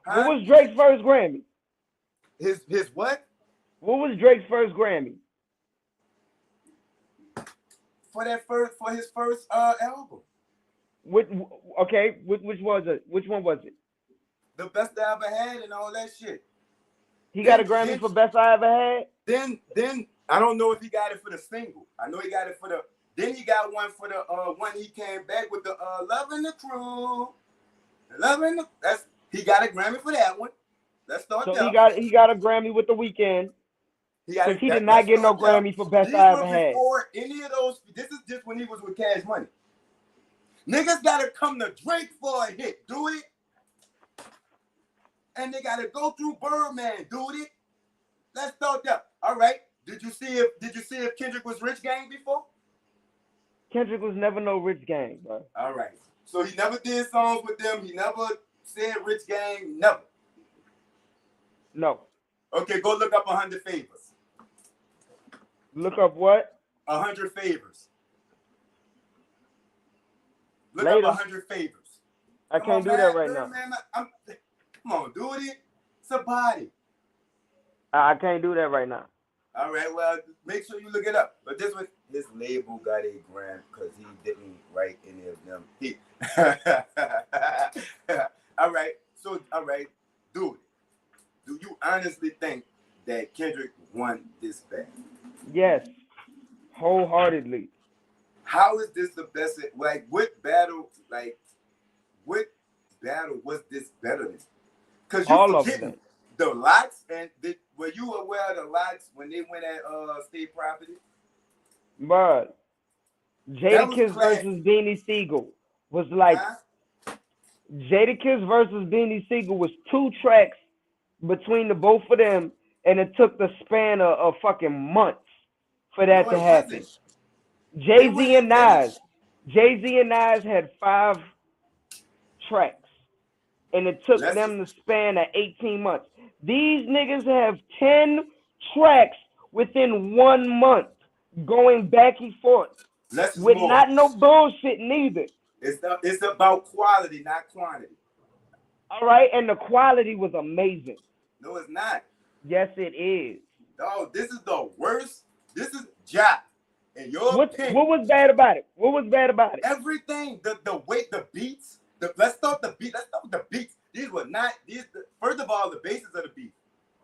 Huh? What was Drake's first Grammy? His what? What was Drake's first Grammy? For his first album. Which was it? Which one was it? The Best I Ever Had and all that shit. He got a Grammy for Best I Ever Had? Then I don't know if he got it for the single. I know he got it for the. Then he got one for the one he came back with the Loving the Crew. He got a Grammy for that one. Let's start there. So he got a Grammy with The Weeknd. Because he did not get no Grammy for Best I Ever Had. Before any of those, this is just when he was with Cash Money. Niggas gotta come to Drake for a hit, do it. And they gotta go through Birdman, do it. Let's start there. All right. Did you see if Kendrick was Rich Gang before? Kendrick was never no Rich Gang, bro. All right. So he never did songs with them. He never said Rich Gang. Never. No. Okay, go look up 100 Favors. Look up what? 100 Favors. Look Later. up 100 Favors. I can't do that right now. Man, come on, dude. It's a body. I can't do that right now. All right, well, make sure you look it up. But this was his label got a grant because he didn't write any of them. All right, dude. Do you honestly think that Kendrick won this battle? Yes, wholeheartedly. How is this the best? Like, what battle was this better than? Because you all of forgetting them. the lots, and were you aware of the lots when they went at state property? But Jadakiss versus Beanie Siegel was like Jadakiss versus Beanie Siegel was 2 tracks between the both of them, and it took the span of fucking months for that to happen. Jay-Z and Nas had 5 tracks, and it took them the span of 18 months. These niggas have 10 tracks within 1 month, going back and forth with not no bullshit neither. It's about quality, not quantity. All right, and the quality was amazing. No, it's not. Yes, it is. No, this is the worst. This is Jack. In your opinion, what was bad about it? What was bad about it? Everything. The weight, the beats. Let's start with the beats. These were not these. First of all, the basis of the beat.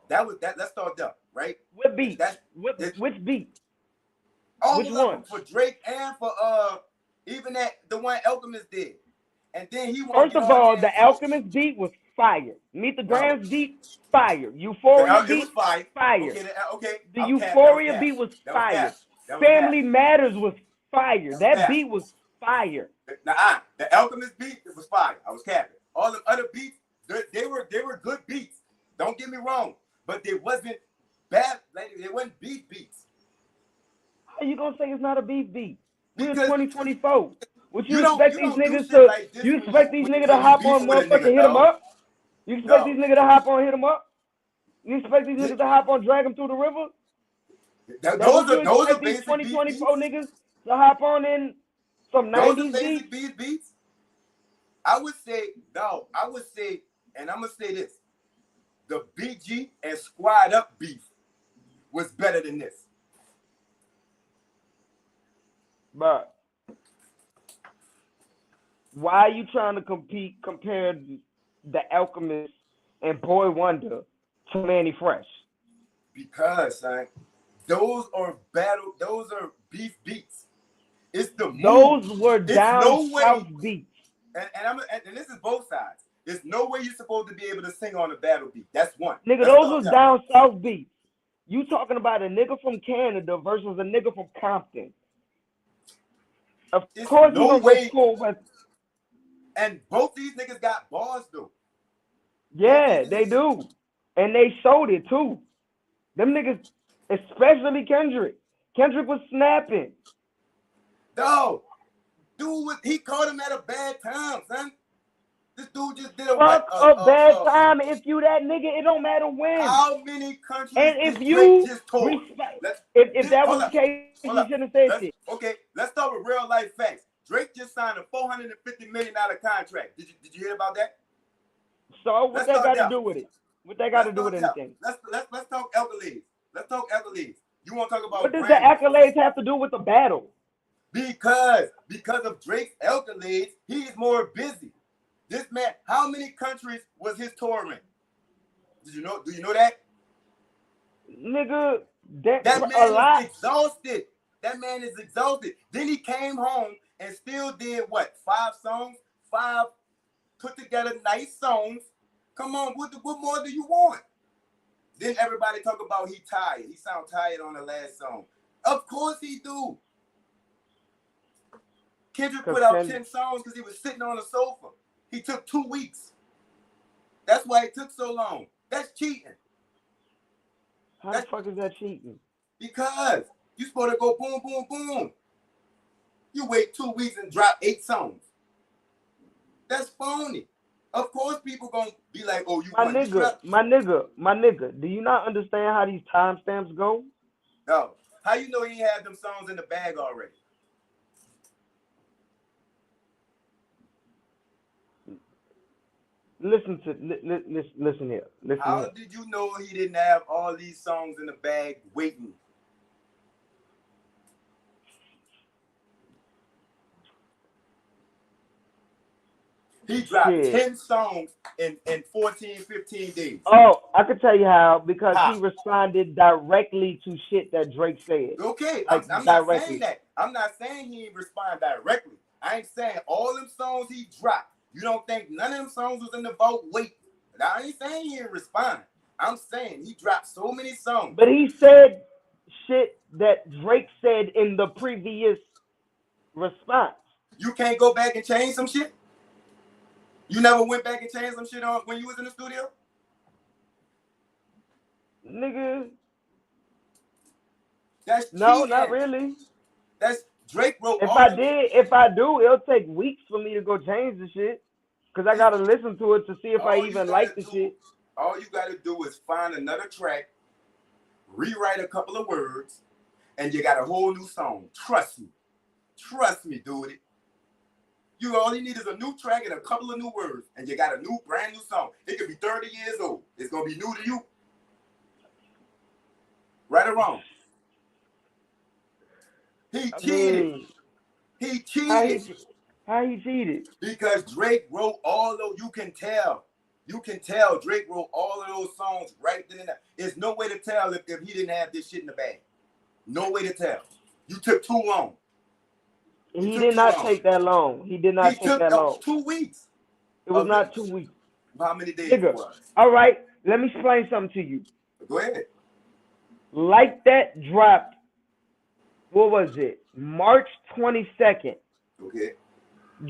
That was that. Let's start there, right? What beat? Which beat? Which one? For Drake and for even the one Alchemist did. And then he First of all, the Alchemist beat was fire. Meet the Grams beat, fire. Euphoria beat, fire. Okay. The Euphoria beat was fire. Family Matters was fire. That beat was fire. The Alchemist beat, it was fire. I was capping. All the other beats, they were good beats. Don't get me wrong, but they wasn't bad. Like, they wasn't beef beats. How you gonna say it's not a beef beat? We're in 2024. Would you expect these niggas to? You expect these niggas to hop on motherfucking hit them up? You expect these niggas to hop on hit them up? You expect these niggas to hop on drag them through the river? Those are basic 2024 niggas to hop on in some 90s beats. I would say, and I'm gonna say this: the BG and Squad Up beef was better than this. But Why are you trying to compare the Alchemist and Boy Wonder to Manny Fresh? Because, son, those are beef beats. It's the move. Those were It's down no way, south beats. and this is both sides. There's no way you're supposed to be able to sing on a battle beat. That's one. Nigga, those was down south beats. You talking about a nigga from Canada versus a nigga from Compton. Of course, no you way. go with. And both these niggas got bars though. Yeah, they do, and they showed it too. Them niggas, especially Kendrick. Kendrick was snapping. No, dude, he caught him at a bad time, son. This dude just did a bad time. If you that nigga, it don't matter when. How many countries and did if you just told? If that was the case, you shouldn't have said shit. Okay, let's start with real life facts. Drake just signed a $450 million contract. Did you hear about that? So what that got to do with it? What that got to do with anything? Let's talk accolades. Let's talk accolades. You want to talk about what does the accolades have to do with the battle? Because of Drake's accolades, he's more busy. This man, how many countries was his touring? Do you know that? Nigga, that man is exhausted. That man is exhausted. Then he came home and still did what? 5 songs? 5 put together nice songs. Come on, what more do you want? Then everybody talk about he tired. He sound tired on the last song. Of course he do. Kendrick put out 10 songs because he was sitting on the sofa. He took 2 weeks. That's why it took so long. That's cheating. How the fuck is that cheating? Because you're supposed to go boom, boom, boom. You wait 2 weeks and drop 8 songs. That's phony. Of course people gonna be like, oh, you my nigga, do you not understand how these timestamps go? No. How you know he had them songs in the bag already? Listen here. How did you know he didn't have all these songs in the bag waiting? He dropped 10 songs in 14, 15 days. Oh, I could tell you how. Because he responded directly to shit that Drake said. Okay, I'm not saying that. I'm not saying he didn't respond directly. I ain't saying all them songs he dropped. You don't think none of them songs was in the vote waiting. I ain't saying he didn't respond. I'm saying he dropped so many songs. But he said shit that Drake said in the previous response. You can't go back and change some shit? You never went back and changed some shit on when you was in the studio? Nigga. That's no, not really. That's Drake wrote. If I do, it'll take weeks for me to go change the shit. Cause I gotta listen to it to see if I even like the shit. All you gotta do is find another track, rewrite a couple of words, and you got a whole new song. Trust me, dude. You all you need is a new track and a couple of new words, and you got a brand new song. It could be 30 years old. It's gonna be new to you. Right or wrong? He cheated. He cheated. How he cheated? Because Drake wrote all those. You can tell Drake wrote all of those songs right then and there. There's no way to tell if he didn't have this shit in the bag. No way to tell. You took too long. He did not take that long. He did not take that long. 2 weeks. It was not 2 weeks. How many days it was? All right, let me explain something to you. Go ahead. Like That dropped, what was it? March 22nd. Okay.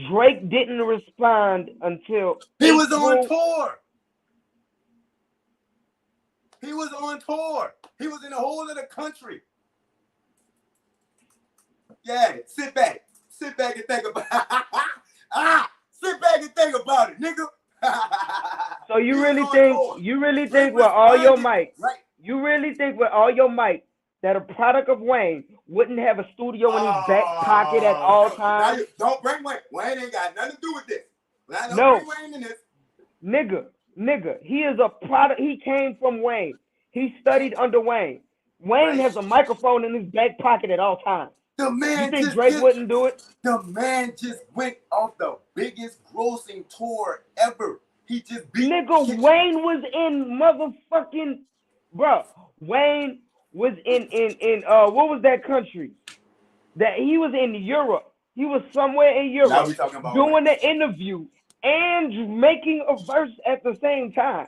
Drake didn't respond until he was on tour. He was on tour. He was in the whole of the country. Yeah, sit back and think about it. Sit back and think about it, nigga. So you really think with all your mic, right? You really think with all your mic that a product of Wayne wouldn't have a studio in his back pocket at all times? Don't bring Wayne. Wayne ain't got nothing to do with this. No. Bring Wayne in this. Nigga, he is a product. He came from Wayne. He studied under Wayne. Wayne has a microphone in his back pocket at all times. The man You think just Drake wouldn't do it? The man just went off the biggest grossing tour ever. He just beat Nigga, Wayne was in motherfucking, bro. Wayne was in what was that country? That he was in Europe. He was somewhere in Now Europe we talking about doing Wayne. the interview and making a verse at the same time.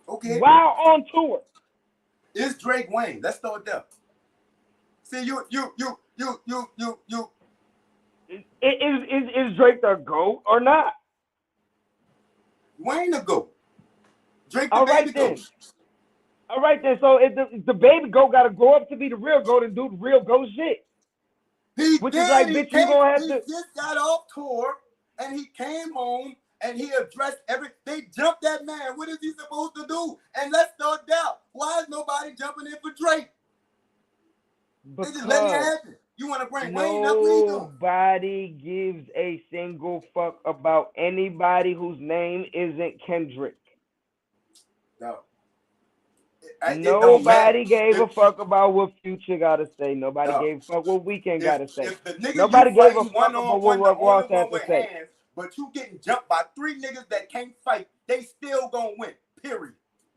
Okay. While on tour. Is Drake Wayne? Let's start there. See, you. Is Drake the GOAT or not? Wayne the GOAT. Drake the All baby right then. GOAT. All right then. So if the baby GOAT got to grow up to be the real GOAT and do the real GOAT shit. He Which did. is like, bitch, you gonna have he to. just got off tour and he came home and he addressed They jumped that man. What is he supposed to do? And let's start there. Why is nobody jumping in for Drake? They just letting it happen. You want to bring Wayne up? What are you doing? Nobody gives a single fuck about anybody whose name isn't Kendrick. No. Nobody gave a fuck about what Future gotta say. Nobody gave a fuck what Weeknd gotta say. If the nigga Nobody you gave a fighting fuck about one-on-one, what the Ross only had one to with say. hands, but you getting jumped by 3 niggas that can't fight, they still gonna win. Period.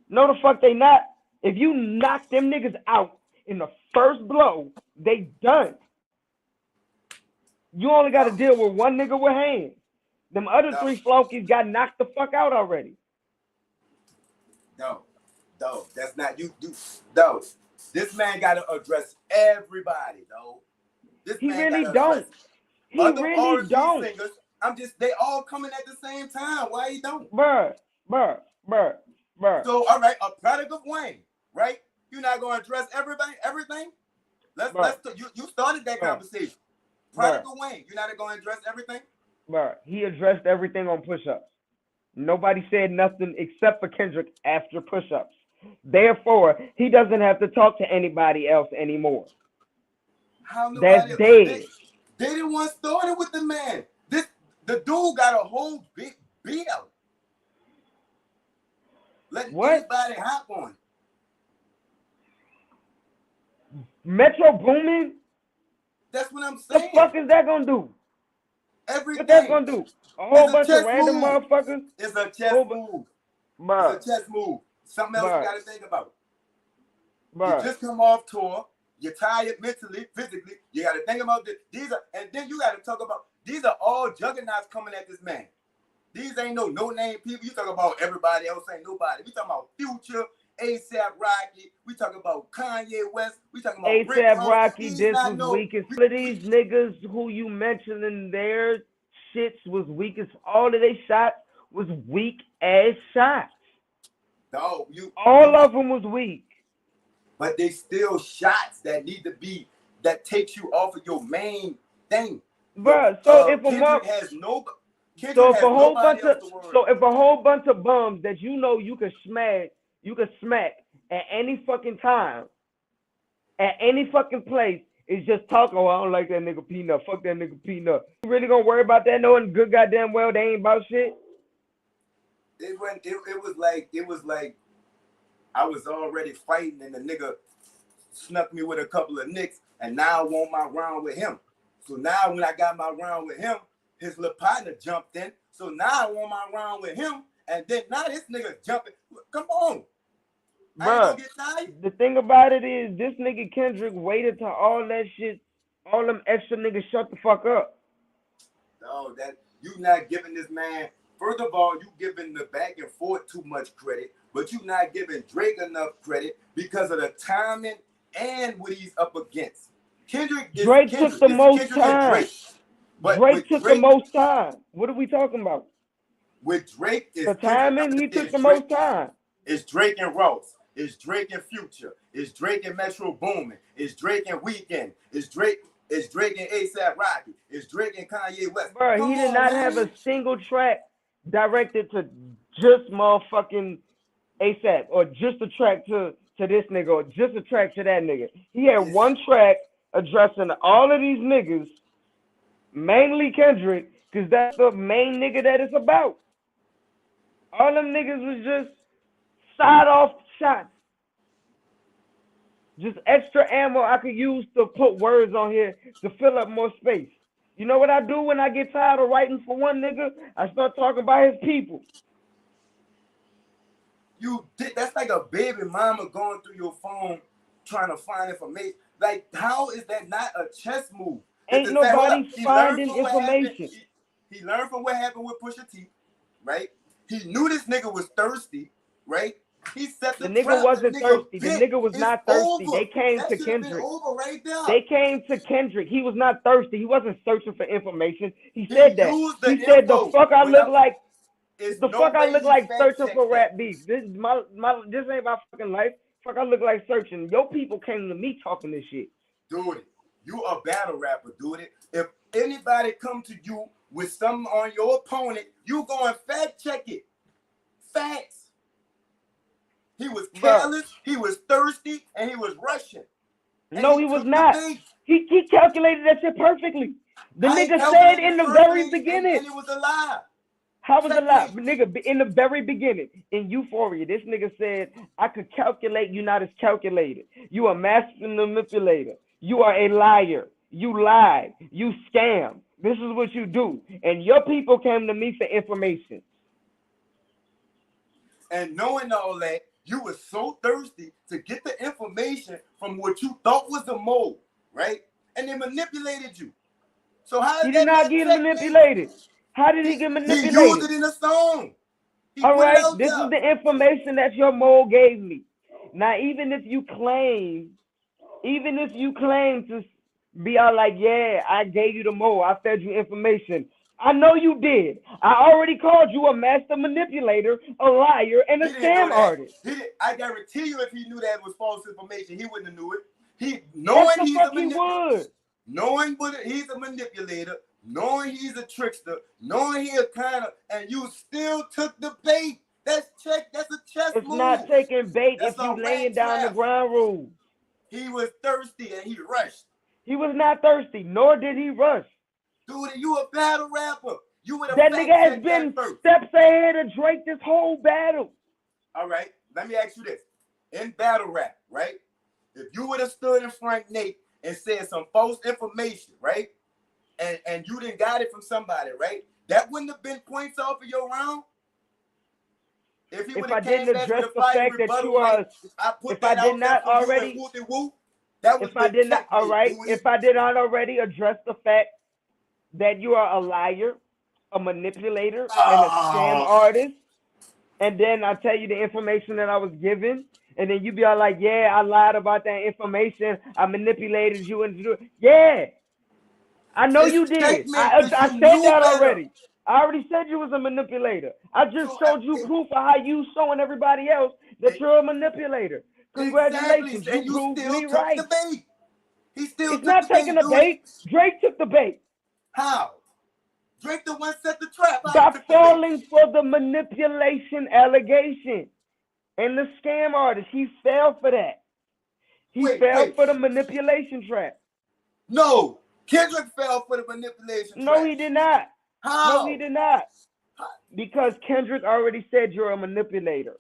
No, the fuck they not. If you knock them niggas out in the first blow, they done. You only got to deal with one nigga with hands. Them other 3 flunkies got knocked the fuck out already. No, that's not you. No, this man got to address everybody, though. He really don't. He really don't. Singers, they all coming at the same time. Why he don't? Bruh. So, all right, a product of Wayne, right? You're not gonna address everything. You started that conversation. Product of Wayne, you're not gonna address everything. Bruh, he addressed everything on push-ups. Nobody said nothing except for Kendrick after push-ups. Therefore, he doesn't have to talk to anybody else anymore. That's dead. They didn't want started with the man. The dude got a whole big bill. Let anybody hop on. Metro Boomin? That's what I'm saying. The fuck is that gonna do? Everything. What that's gonna do? A whole bunch of random motherfuckers? It's a chess move. It's a chess move. Something else you gotta think about. You just come off tour. You're tired mentally, physically. You gotta think about this. And then you gotta talk about these are all juggernauts coming at this man. These ain't no name people. You talk about everybody else ain't nobody. We talking about Future, A$AP Rocky. We talking about Kanye West. We talking about A$AP Rocky. This was weak as all of these niggas who you mentioning their shits was weak as all of their shots was weak ass shots. No, all of them was weak. But they still shots that need to be that takes you off of your main thing. Bruh, so if if a whole bunch of bums that you know you can smack at any fucking time, at any fucking place, is just talking, oh, I don't like that nigga P.NUT, fuck that nigga P.NUT. You really gonna worry about that knowing good goddamn well they ain't about shit? It was like I was already fighting and the nigga snuck me with a couple of nicks and now I want my round with him. So now when I got my round with him, his little partner jumped in. So now I want my round with him. And then now this nigga jumping. Come on. I ain't gonna get tired. The thing about it is this nigga Kendrick waited till all that shit, all them extra niggas shut the fuck up. No, that you not giving this man. First of all, you giving the back and forth too much credit, but you not giving Drake enough credit because of the timing and what he's up against. Drake took the most time. Drake took the most time. What are we talking about? With Drake, the timing, he took the most time. It's Drake and Ross. It's Drake and Future. It's Drake and Metro Boomin. It's Drake and Weeknd. It's Drake and A$AP Rocky. It's Drake and Kanye West. Bro, he did not have a single track directed to just motherfucking A$AP or just a track to this nigga or just a track to that nigga. He had one track addressing all of these niggas, mainly Kendrick, because that's the main nigga that it's about. All them niggas was just side off shots. Just extra ammo I could use to put words on here to fill up more space. You know what I do when I get tired of writing for one nigga? I start talking about his people. That's like a baby mama going through your phone trying to find information. Like, how is that not a chess move? Ain't nobody finding information. He learned from what happened with Pusha T, right? He knew this nigga was thirsty, right? He set the nigga trap, wasn't thirsty. The nigga was it's not thirsty. over. They came That to should have been Kendrick. over right there. They came to Kendrick. He was not thirsty. He wasn't searching for information. He said that. He said the fuck I look like. The fuck I look like searching for rap beef. This ain't my fucking life. Fuck I look like searching. Your people came to me talking this shit. Dude, you a battle rapper, dude. If anybody come to you with something on your opponent, you go and fact check it. Facts. He was careless, he was thirsty, and he was rushing. No, he was not. He calculated that shit perfectly. The nigga said in the very beginning. And it was a lie. How was it a lie? Nigga, in the very beginning, in Euphoria, this nigga said, I could calculate you not as calculated. You a master manipulator. You are a liar. You lied. You scam. This is what you do. And your people came to me for information. And knowing all that, you were so thirsty to get the information from what you thought was a mole, right? And they manipulated you. So how he did not get manipulated? How did he get manipulated? He used it in a song. All right, this is the information that your mole gave me. Now, even if you claim to be all like, yeah, I gave you the mole, I fed you information. I know you did. I already called you a master manipulator, a liar, and a scam artist. I guarantee you, if he knew that was false information, he wouldn't have knew it. Knowing he's a manipulator, knowing he's a trickster, knowing he a kind of, and you still took the bait. That's a chess move. It's not taking bait if you laying down the ground rules. He was thirsty and he rushed. He was not thirsty, nor did he rush. Dude, you a battle rapper. That nigga has been steps ahead of Drake this whole battle. All right, let me ask you this. In battle rap, right? If you would have stood in front of Nate and said some false information, right? And you didn't got it from somebody, right? That wouldn't have been points off of your round. If I didn't address the fact that you are, if I did not already address the fact that you are a liar, a manipulator, and a scam artist, and then I tell you the information that I was given, and then you be all like, yeah, I lied about that information, I manipulated you into it. Yeah, I know you did. I said that already. I already said you was a manipulator. I just showed you proof of how you showing everybody else that you're a manipulator. Congratulations, exactly. you proved me took right. The bait. He still He's not taking the bait. Drake took the bait. How? Drake the one set the trap. By falling for the manipulation allegation and the scam artist. He fell for that. He fell for the manipulation trap. No, Kendrick fell for the manipulation trap. No, he did not. How? No, he did not. Because Kendrick already said you're a manipulator.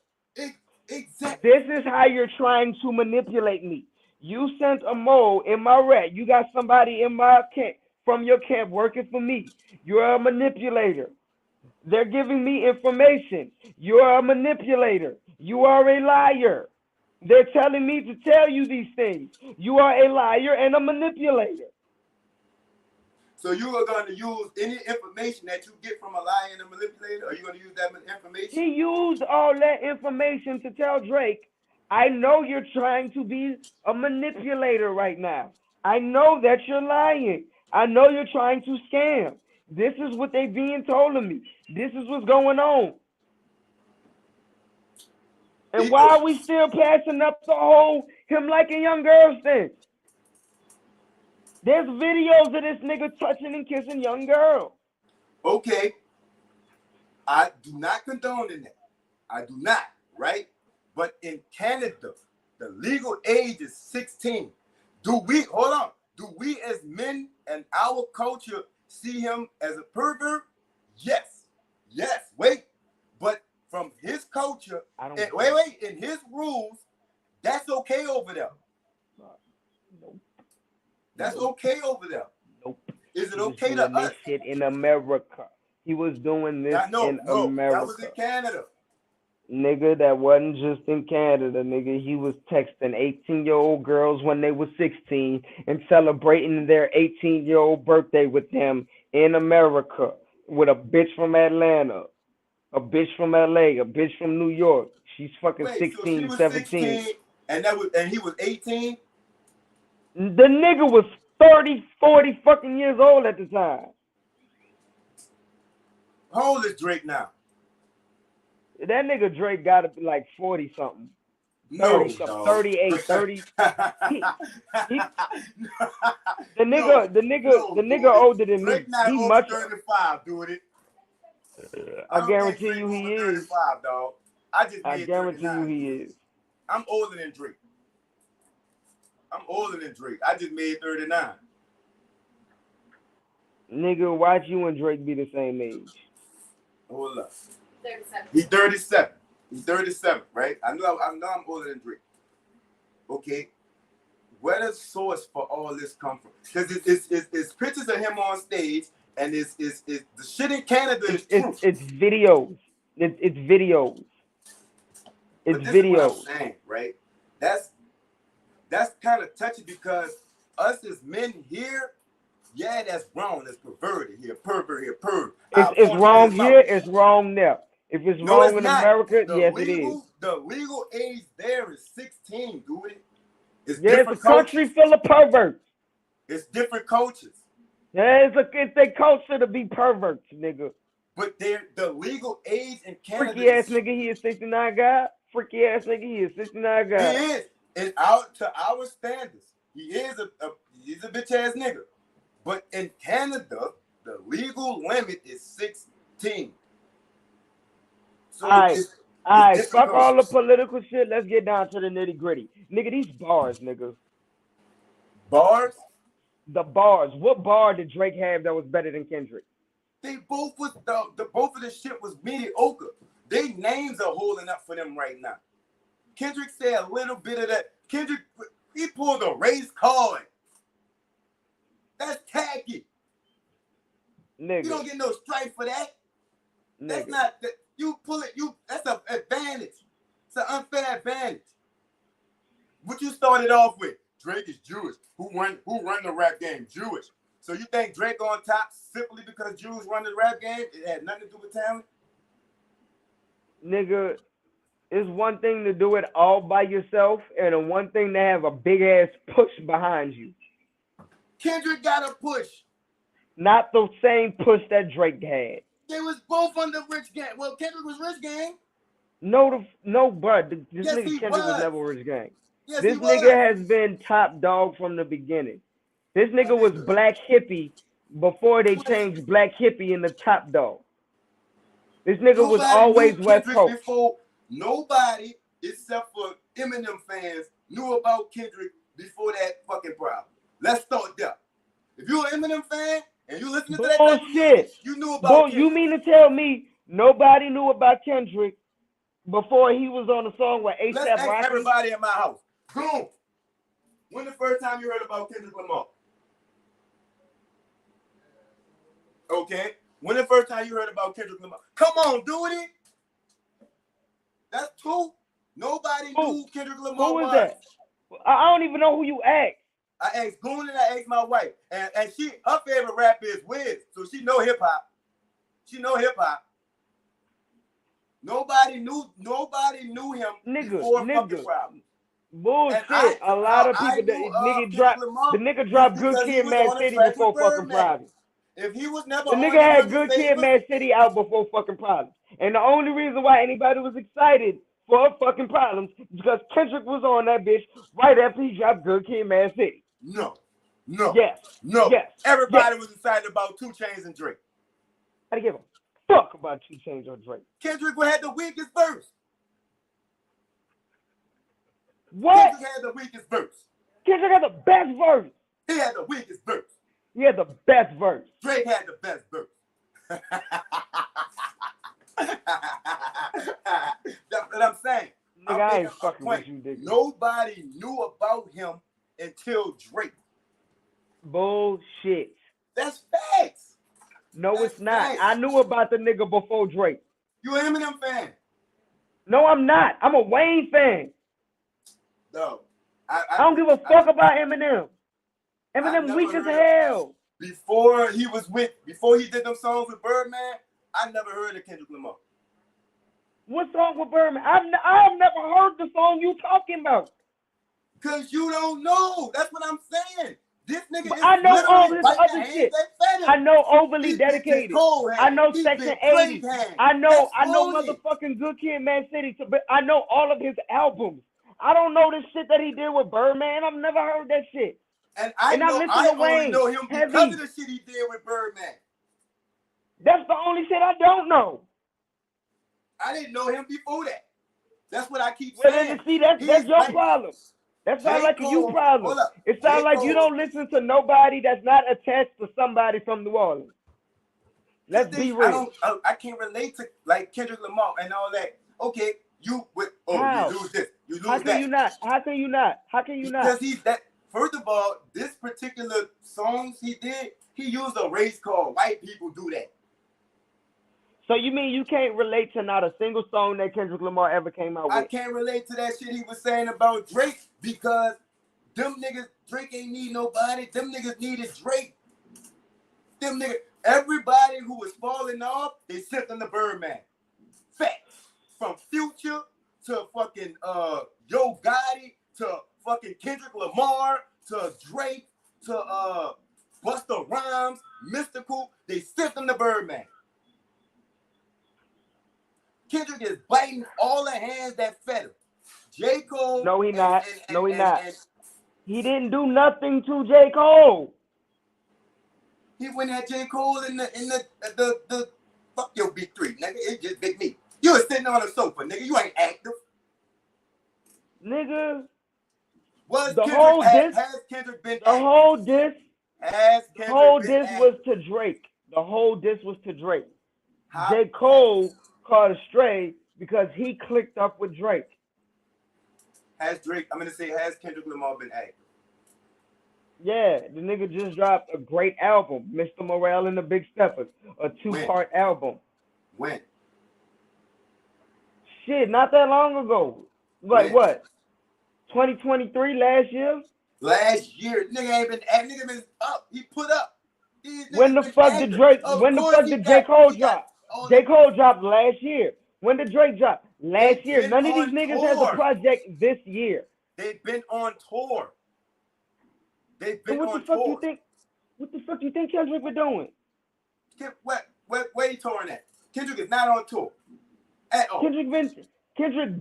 Exactly. This is how you're trying to manipulate me. You sent a mole in my rat. You got somebody in my camp from your camp working for me. You're a manipulator. They're giving me information. You're a manipulator. You are a liar. They're telling me to tell you these things. You are a liar and a manipulator. So you are going to use any information that you get from a liar and a manipulator? Are you going to use that information? He used all that information to tell Drake, I know you're trying to be a manipulator right now. I know that you're lying. I know you're trying to scam. This is what they being told of me. This is what's going on. And why are we still passing up the whole him liking young girls thing? There's videos of this nigga touching and kissing young girls. Okay. I do not condone in that. I do not, right? But in Canada, the legal age is 16. Do we as men and our culture see him as a pervert? Yes. Yes. Wait. But from his culture, in his rules, that's okay over there. Nope. That's okay over there. Nope. Is it He was okay doing to this us? shit in America. He was doing this in No, America. that was in Canada. Nigga, that wasn't just in Canada, nigga. He was texting 18-year-old girls when they were 16 and celebrating their 18-year-old birthday with them in America with a bitch from Atlanta, a bitch from LA, a bitch from New York. She's fucking Wait, 16, so she was 17. 16 and he was 18? The nigga was 30, 40 fucking years old at the time. How old is Drake now? That nigga Drake got to be like 40 something. 30 something, dog. 38, 30. The No, nigga older than Drake me. not He over much. 35, dude. I don't guarantee think Drake you he over is. 35, dog. I just I made guarantee 39. you he is. I'm older than Drake. I'm older than Drake. I just made 39. Nigga, watch you and Drake be the same age. Hold up. 37. He's 37. He's 37, right? I know I'm older than Drake. Okay. Where does source for all this come from? Because it's pictures of him on stage, and it's the shit in Canada is true. It's videos. It's videos. It's But this is what videos. I'm saying, right? That's kind of touchy because us as men here, yeah, that's wrong. That's perverted here, pervert here, perv. It's wrong here. It's wrong there. If it's No, wrong it's in not. America, yes, it is. The legal age there is 16, dude. It's Yeah, it's a different country cultures. full of perverts. It's different cultures. Yeah, it's a culture to be perverts, nigga. But the legal age in Canada. Freaky ass nigga, he is 69 guy. Freaky ass nigga, he is 69 guy. He is. And out to our standards, he is he's a bitch ass nigga. But in Canada, the legal limit is 16. So Alright, fuck all the political shit. Let's get down to the nitty gritty. Nigga, these bars, nigga. Bars? The bars. What bar did Drake have that was better than Kendrick? They both was the both of the shit was mediocre. They names are holding up for them right now. Kendrick said a little bit of that. Kendrick, he pulled a race card. That's tacky. Nigga. You don't get no strike for that. Nigga. That's not that. You pull it. That's an advantage. It's an unfair advantage. What you started off with, Drake is Jewish. Who run the rap game? Jewish. So you think Drake on top simply because Jews run the rap game? It had nothing to do with talent? Nigga, it's one thing to do it all by yourself, and one thing to have a big ass push behind you. Kendrick got a push. Not the same push that Drake had. They was both on the Rich Gang. Well, Kendrick was Rich Gang. No, bud. This Yes, nigga Kendrick was never Rich Gang. Yes, this nigga has been top dog from the beginning. This nigga was Black Hippie before they changed Black Hippie into Top Dog. This nigga was always West Coast. Before, nobody, except for Eminem fans, knew about Kendrick before that fucking problem. Let's start there. If you're an Eminem fan and you listen to that type of music, you knew about Kendrick. You mean to tell me nobody knew about Kendrick before he was on the song with A$AP Rocky? Let's ask everybody in my house. Boom. When the first time you heard about Kendrick Lamar? Okay. When the first time you heard about Kendrick Lamar? Come on, DOODY. That's two. Nobody knew Kendrick Lamar. Who is that? I don't even know who you asked. I asked Goon and I asked my wife. And her favorite rapper is Wiz. So she know hip hop. Nobody knew him before fucking problem. Bullshit. A lot of people the nigga dropped Good Kid, Mad City before fucking Problems. If he was never the nigga had Good Kid, Mad City out before fucking Problems. And the only reason why anybody was excited for fucking Problems is because Kendrick was on that bitch right after he dropped Good Kid, Mad City. No. Yes. Everybody was excited about 2 Chainz and Drake. I didn't give a fuck about 2 Chainz or Drake. Kendrick had the weakest verse. What? Kendrick had the weakest verse. Kendrick had the best verse. He had the weakest verse. He had the best verse. Drake had the best verse. That's what I'm saying. Nigga, I ain't fucking with you, nigga. Nobody knew about him until Drake. Bullshit. That's facts. No, That's it's not. facts. I knew about the nigga before Drake. You an Eminem fan? No, I'm not. I'm a Wayne fan. No. I don't give a fuck about Eminem. I Eminem never weak as heard hell. Before he did them songs with Birdman, I never heard of Kendrick Lamar. What song with Birdman? I've never heard the song you talking about. Cause you don't know. That's what I'm saying. This nigga is I know all literally this biting the other hands shit. that fed him. I know Overly He's been Dedicated. Cole I know He's Section been 80. Drake hand. I know That's phony. motherfucking Good Kid, Man City. But I know all of his albums. I don't know this shit that he did with Birdman. I've never heard that shit. And I listen only to Wayne. know him Heavy. because of the shit he did with Birdman. That's the only shit I don't know. I didn't know him before that. That's what I keep Well, saying. then, see, that's your problem. That sounds like a you J. problem. Hold up. It sounds J. like you Cole. don't listen to nobody that's not attached to somebody from New Orleans. Let's be real. I can't relate to like Kendrick Lamar and all that. Okay, you How? lose this, you lose How can that. you not? How can you not? How can you not? Because he's that. First of all, this particular songs he did, he used a race called white people do that. So you mean you can't relate to not a single song that Kendrick Lamar ever came out with? I can't relate to that shit he was saying about Drake because them niggas, Drake ain't need nobody. Them niggas needed Drake. Them niggas, everybody who was falling off, they sent them to Birdman. Facts. From Future to fucking Yo Gotti to fucking Kendrick Lamar to Drake to Busta Rhymes, Mystical, they sent them to Birdman. Kendrick is biting all the hands that fed him. J. Cole. No, he not. No, he not. And he didn't do nothing to J. Cole. he went at J. Cole in the fuck your big three, nigga. It's just big me. You was sitting on a sofa, nigga. You ain't active. Nigga. Was the Kendrick, whole diss. has Kendrick been The active? whole diss. Has The Kendrick whole been diss active? was to Drake. The whole diss was to Drake. How? J. Cole caught a stray because he clicked up with Drake. Has Kendrick Lamar been active? Yeah, the nigga just dropped a great album, Mr. Morale and the Big Steppers, a 2-part album. When? Shit, not that long ago. Like what? 2023, last year? Last year, nigga ain't been active. Nigga been up. He put up. When the fuck did Drake? When the fuck did J. Cole drop? J. Cole dropped last year. When did Drake drop? Last year. None of these niggas has a project this year. They've been on tour. They've been so on tour. What the fuck you think Kendrick was doing? Where he touring at? Kendrick is not on tour at all. Kendrick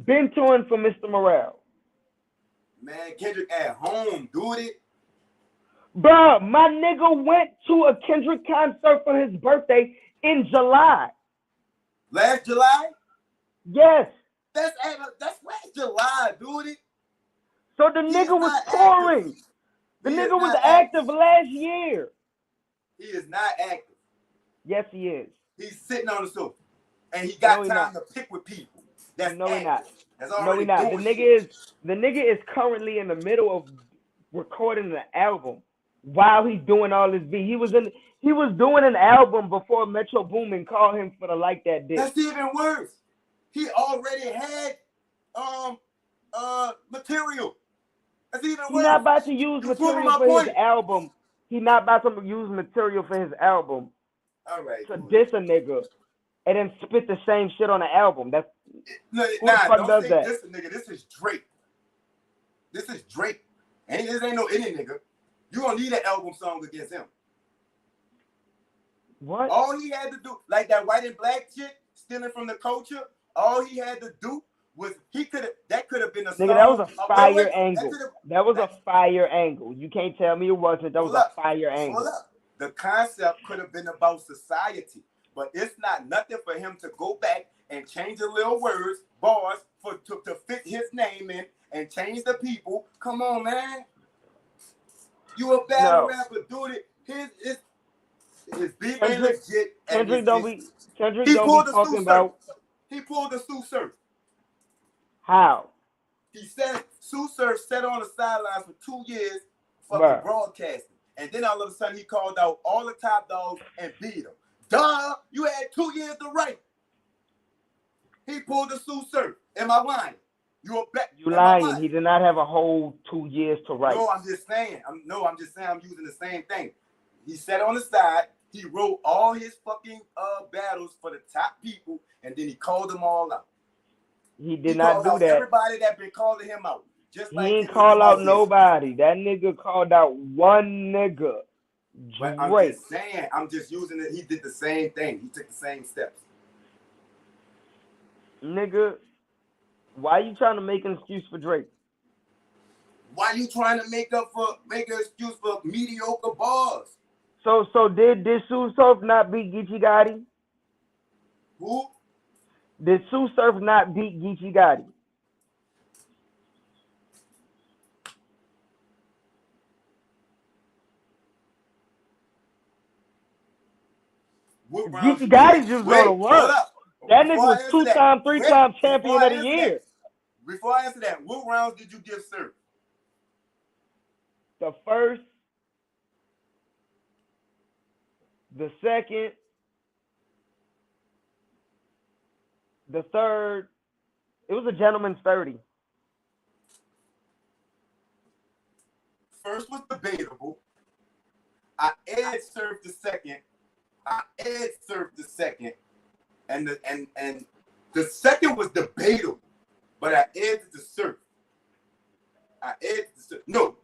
been touring for Mr. Morale. Man, Kendrick at home, dude. Bruh, my nigga went to a Kendrick concert for his birthday in July. Last July? Yes. That's last July, dude. So the nigga was touring. The nigga was active last year. He is not active. Yes, he is. He's sitting on the sofa. And he got time to pick with people. That's no, he not. No, he not. The nigga is currently in the middle of recording an album while he's doing all this beat. He was doing an album before Metro Boomin called him for the Like That Dick. That's even worse. He already had material. That's even worse. He's not about to use material for his album. He's not about to use material for his album. All right. To diss a nigga and then spit the same shit on the album. That's who the fuck don't does say that? This nigga. This is Drake. This is Drake. And this ain't no any nigga. You gonna need an album song against him. What? All he had to do, like that white and black chick stealing from the culture, all he had to do was that could have been a song. Nigga, that was a fire angle. That was a fire angle. You can't tell me it wasn't. That was a fire angle. Hold up. The concept could have been about society, but it's not nothing for him to go back and change the little words, bars, to fit his name in and change the people. Come on, man. You a battle rapper, dude. His beat ain't legit. Kendrick don't be talking about. He pulled the Sue Surf. How? He said Sue Surf sat on the sidelines for 2 years fucking broadcasting. And then all of a sudden he called out all the top dogs and beat them. Duh, you had 2 years to write. He pulled the Sue Surf. Am I lying? You lying. He did not have a whole 2 years to write. No, I'm just saying. I'm using the same thing. He sat on the side. He wrote all his fucking battles for the top people, and then he called them all out. He did not do that. Everybody that been calling him out. Just he ain't call out nobody. That nigga called out one nigga. But I'm just saying. I'm just using it. He did the same thing. He took the same steps. Nigga, why you trying to make an excuse for Drake? Why you trying to make an excuse for mediocre bars? So did Sue Surf not beat Geechee Gotti? Who? Did Sue Surf not beat Geechee Gotti? Geechee Gotti just go to work. That nigga was 2-time, 3-time champion of the year. Before I answer that, what rounds did you give Surf? The first, the second, the third. It was a gentleman's 30. First was debatable. I edged Surf the second. And the second was debatable, but I edged the Surf. No,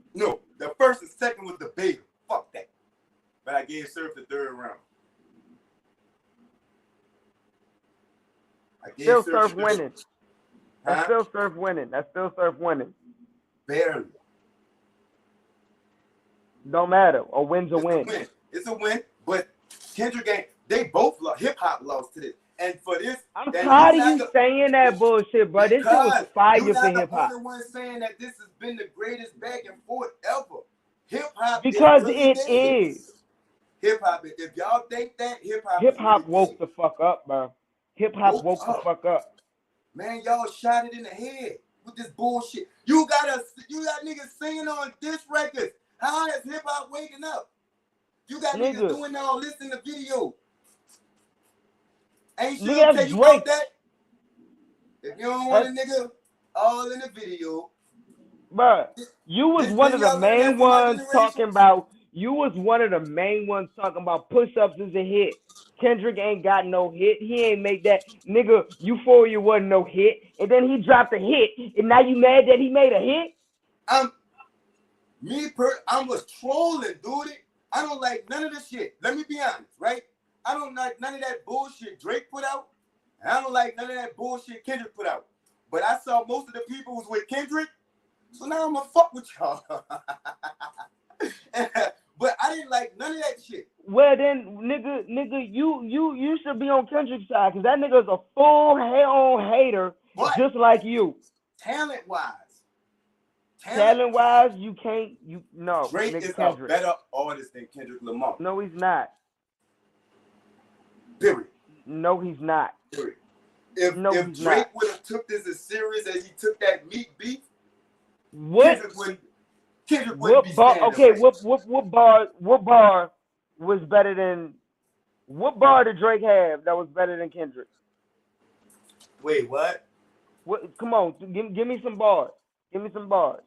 the first and second was debatable. Fuck that. But I gave Surf the third round. Still Surf winning. That's still Surf winning. Barely. Don't matter. A win's a win. It's a win, but Kendrick ain't. They both hip hop lost to this. And for this, I'm tired of you saying that bullshit, bro. This shit was fire for hip hop. You're not the only one saying that this has been the greatest back and forth ever. Hip hop, because it is. Hip hop. If y'all think that hip hop woke the fuck up, bro. Hip hop woke the fuck up. Man, y'all shot it in the head with this bullshit. You got niggas singing on diss records. How is hip hop waking up? You got niggas doing all this in the video. Ain't sure tell you about that? If you don't want a nigga all in the video. Bruh, you was one of the main ones talking about. You was one of the main ones talking about push-ups is a hit. Kendrick ain't got no hit. He ain't make that. Nigga, Euphoria wasn't no hit. And then he dropped a hit. And now you mad that he made a hit? I was trolling, dude. I don't like none of this shit. Let me be honest, right? I don't like none of that bullshit Drake put out. And I don't like none of that bullshit Kendrick put out. But I saw most of the people was with Kendrick. So now I'm gonna fuck with y'all. But I didn't like none of that shit. Well then, nigga, you should be on Kendrick's side, because that nigga's a full-on hater, just like you. Talent-wise, you can't. No. Drake is Kendrick. A better artist than Kendrick Lamar. No, he's not. Period. No, he's not. Period. If Drake would have took this as serious as he took that Meek beef, Kendrick wouldn't be standing okay, right. what bar was better than? What bar did Drake have that was better than Kendrick? Wait, what? What? Come on, give me some bars. Give me some bars.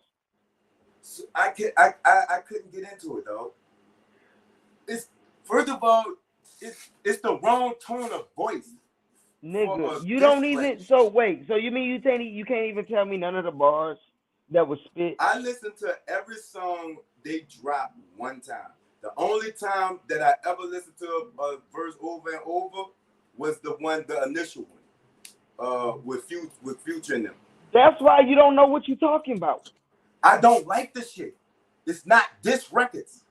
So I couldn't get into it though. It's first of all, it's the wrong tone of voice. Nigga, you don't even. So wait. So you mean you can't even tell me none of the bars that was spit? I listened to every song they dropped one time. The only time that I ever listened to a verse over and over was the initial one, with Future in them. That's why you don't know what you're talking about. I don't like the shit. It's not diss records.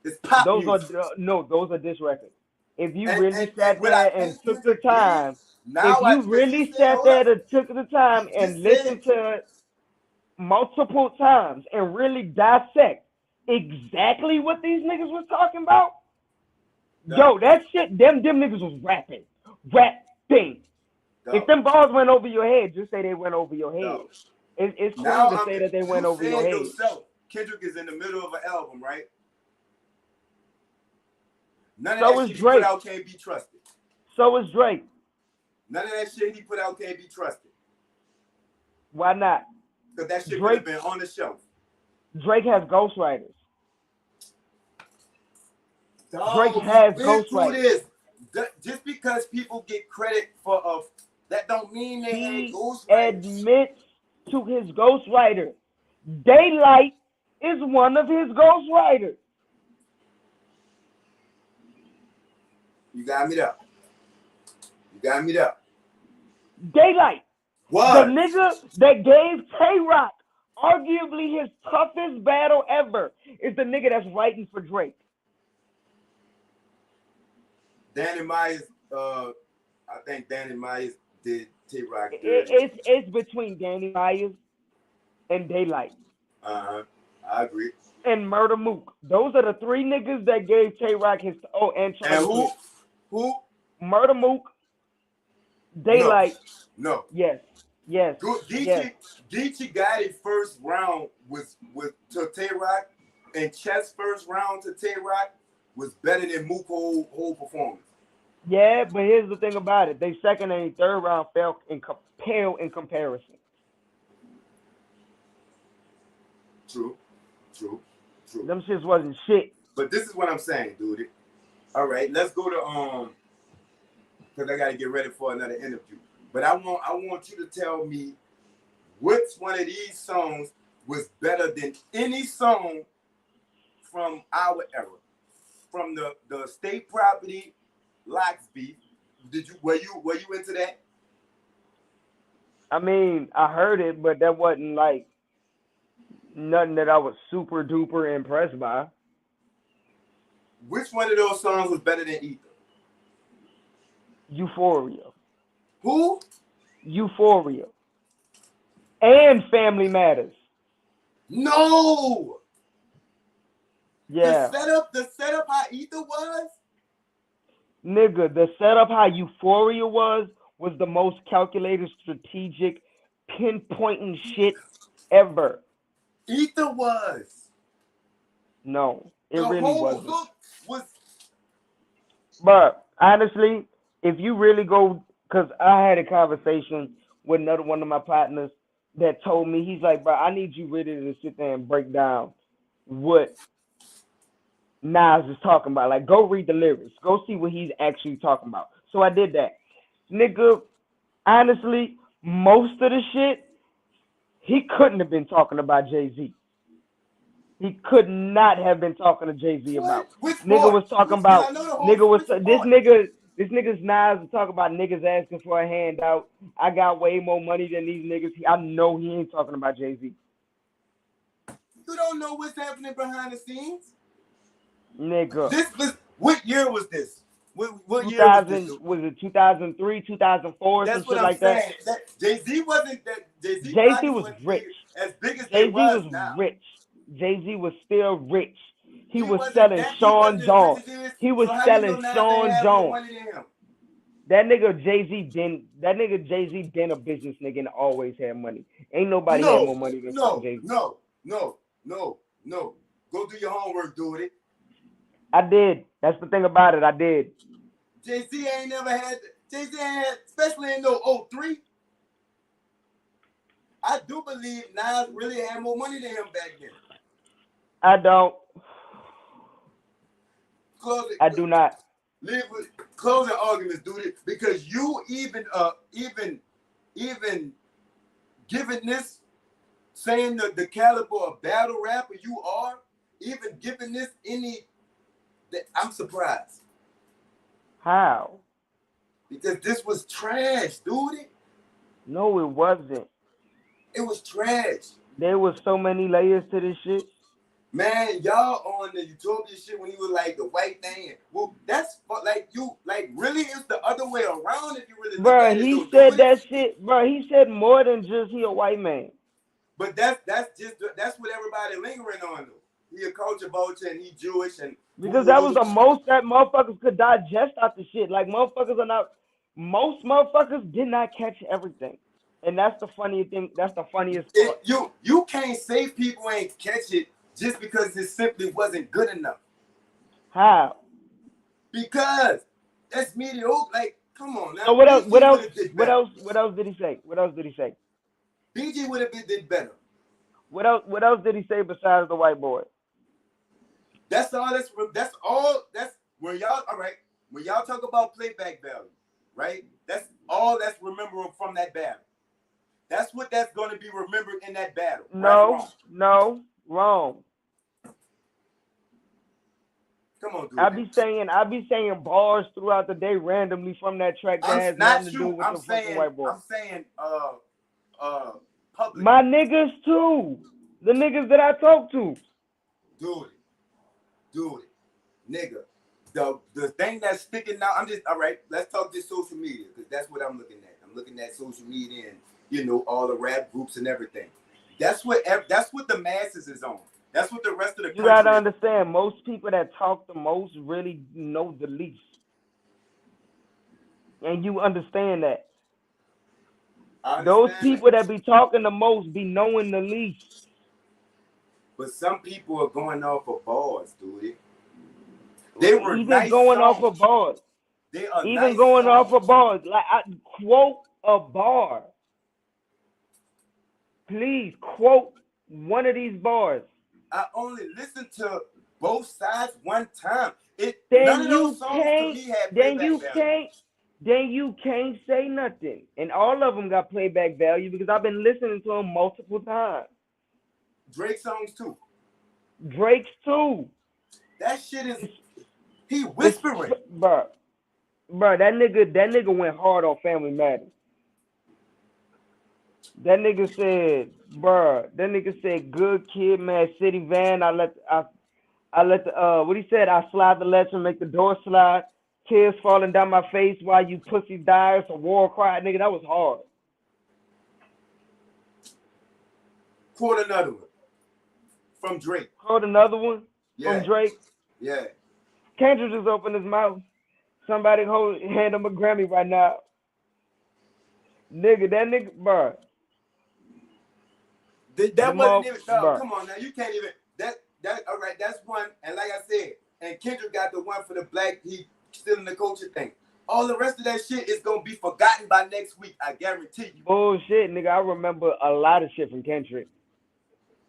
It's pop music. Those are diss records. If you really sat there and took the time, and listened to it multiple times and really dissect exactly what these niggas was talking about, yo, that shit, them niggas was rapping. If them bars went over your head, just say they went over your head. It's cool Now to say that they went over your said head. yourself, Kendrick is in the middle of an album, right? None of So that is shit he Drake. put out can't be trusted. So is Drake. None of that shit he put out can't be trusted. Why not? Because that shit could Drake, have been on the shelf. Drake has ghostwriters. Dog, Drake has we've been through ghostwriters. this. Just because people get credit for that don't mean they had He ghostwriters. admits to his ghostwriter. Daylight is one of his ghostwriters. You got me there. You got me there. Daylight. What? The nigga that gave Tay-Rock arguably his toughest battle ever is the nigga that's writing for Drake. Danny Myers, I think Danny Myers did Tay-Rock. It's between Danny Myers and Daylight. I agree. And Murder Mook. Those are the three niggas that gave Tay-Rock his and who? Who? Murder Mook, Daylight. No. Yes. Geechee got it first round to Tay-Rock, and Chess first round to Tay-Rock was better than Mook whole performance. Yeah, but here's the thing about it. They second and third round fell in comparison. True. Them shits wasn't shit. But this is what I'm saying, dude. All right, let's go to because I gotta get ready for another interview. But I want you to tell me which one of these songs was better than any song from our era, from the State Property Locks beat. Were you into that? I mean, I heard it, but that wasn't like nothing that I was super duper impressed by. Which one of those songs was better than Ether? Euphoria. Who? Euphoria. And Family Matters. No. Yeah. The setup how Ether was? Nigga, the setup how Euphoria was the most calculated, strategic, pinpointing shit ever. Ether was. No, it really wasn't. The whole hook was. But honestly, if you really go, because I had a conversation with another one of my partners that told me, he's like, bro, I need you really to sit there and break down what Nas is talking about. Like, go read the lyrics. Go see what he's actually talking about. So I did that. Nigga, honestly, most of the shit, he couldn't have been talking about Jay-Z. He could not have been talking to Jay-Z about. Nigga was talking about, this nigga's Nas was talking about niggas asking for a handout. I got way more money than these niggas. I know he ain't talking about Jay-Z. You don't know what's happening behind the scenes? Nigga. What year was this? What year was this? Was it 2003, 2004, That's some what shit I'm like saying. that? Jay-Z wasn't that. Jay-Z was rich. As big as Jay-Z was was now. rich. Jay-Z was still rich. He was selling Sean Jones. He was selling Sean Jones. That nigga Jay-Z been a business nigga and always had money. Ain't nobody had more money than Jay-Z. No. Go do your homework, dude. I did. That's the thing about it. I did. Jay-Z ain't had, especially in no 03. I do believe Nas really had more money than him back then. I don't. I do not. Live with closing arguments, dude, because you even giving this, saying the caliber of battle rapper you are, even giving this I'm surprised. How? Because this was trash, dude. No, it wasn't. It was trash. There was so many layers to this shit. Man, y'all on the Utopia shit when he was like the white thing. Well, that's like you, like really it's the other way around if you really look at it. He said that shit, bro. He said more than just he a white man. But that's what everybody lingering on though. He a culture vulture and he Jewish and because that was the most that motherfuckers could digest out the shit. Like most motherfuckers did not catch everything. And that's the funniest thing. That's the funniest part. You can't say people ain't catch it just because it simply wasn't good enough. How? Because that's mediocre. Like, come on now. So what else? What else? Did What better. else? What else did he say? What else did he say? BG would have did better. What else? What else did he say besides the white boy? That's all. That's all. That's when y'all. All right. When y'all talk about playback value, right? That's all that's rememberable from that battle. That's what that's going to be remembered in that battle. No, no, wrong. Come on, dude. I be saying bars throughout the day randomly from that track that has nothing to do with the fucking white boy. I'm saying public. My niggas too. The niggas that I talk to. Dude, nigga. The thing that's sticking out, all right, let's talk this social media, because that's what I'm looking at. I'm looking at social media and, you know, all the rap groups and everything. That's what the masses is on. That's what the rest of the country. You gotta understand, most people that talk the most really know the least. And you understand that. Those people that be talking the most be knowing the least. But some people are going off of bars, dude. They were even nice going songs. off of bars. They are even nice going songs. off of bars. Like, quote a bar. Please quote one of these bars. I only listened to both sides one time. Then none of you those songs can't. to me had Then playback you value. can't. Then you can't say nothing. And all of them got playback value because I've been listening to them multiple times. Drake songs too. Drake's too. That shit is. He whispering. Bruh, that nigga went hard on Family Matters. That nigga said, good kid, man, city van. I let the what he said, I slide the ledge and make the door slide. Tears falling down my face while you pussy die. It's a war cry, nigga. That was hard. Quote another one from Drake. Quote another one from Drake. Yeah. Kendrick just opened his mouth. Somebody hand him a Grammy right now. Nigga, bruh. That wasn't even. No, come on now. You can't even. That. All right. That's one. And like I said, and Kendrick got the one for the black. He still in the culture thing. All the rest of that shit is gonna be forgotten by next week. I guarantee you. Bullshit, nigga. I remember a lot of shit from Kendrick.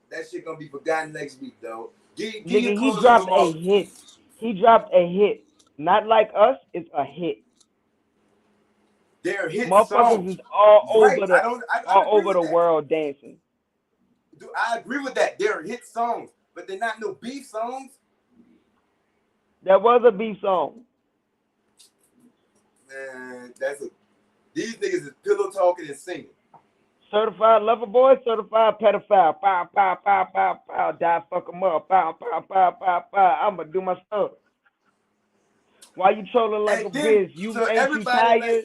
That shit gonna be forgotten next week, though. Nigga, he dropped a hit. He dropped a hit. Not like us. It's a hit. They're hit Motherfuckers songs. is all Right. over the world dancing. Dude, I agree with that. They're hit songs, but they're not no beef songs. That was a beef song. Man, these niggas is pillow talking and singing. Certified lover boy, certified pedophile. Pow, pow, pow, pow, pow. Die, fuck him up. Pow, pow, pow, pow, pow. I'ma do my stuff. Why you trolling like a bitch? You ain't you tired?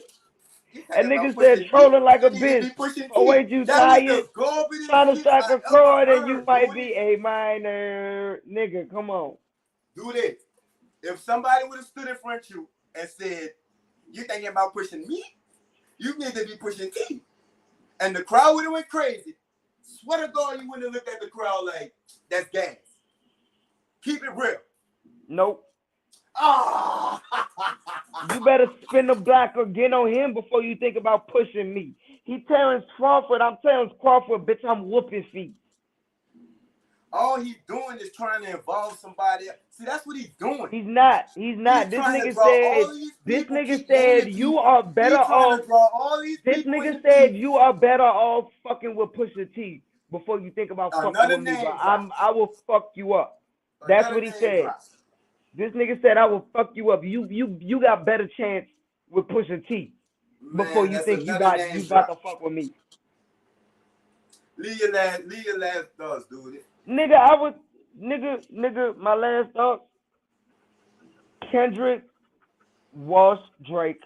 That nigga said trolling like a bitch. Oh, ain't you tired? Trying to strike a chord and you might be a minor. Nigga, come on. Do this. If somebody would have stood in front of you and said, you thinking about pushing me? You need to be pushing me. And the crowd would have went crazy. Swear to God, you wouldn't have looked at the crowd like, that's gas. Keep it real. Nope. Oh. You better spin the block or get on him before you think about pushing me. He Terrence Crawford. I'm Terrence Crawford, bitch. I'm whooping feet. All he's doing is trying to involve somebody else. See, that's what he's doing. He's not. This nigga said you are better off. This nigga said you are better off fucking with Pusha T before you think about fucking with me. But I will fuck you up. That's what he said. This nigga said I will fuck you up. You got better chance with Pusha T before you think you about to fuck with me. Leave your last thoughts, dude. Nigga, my last thought. Kendrick washed Drake.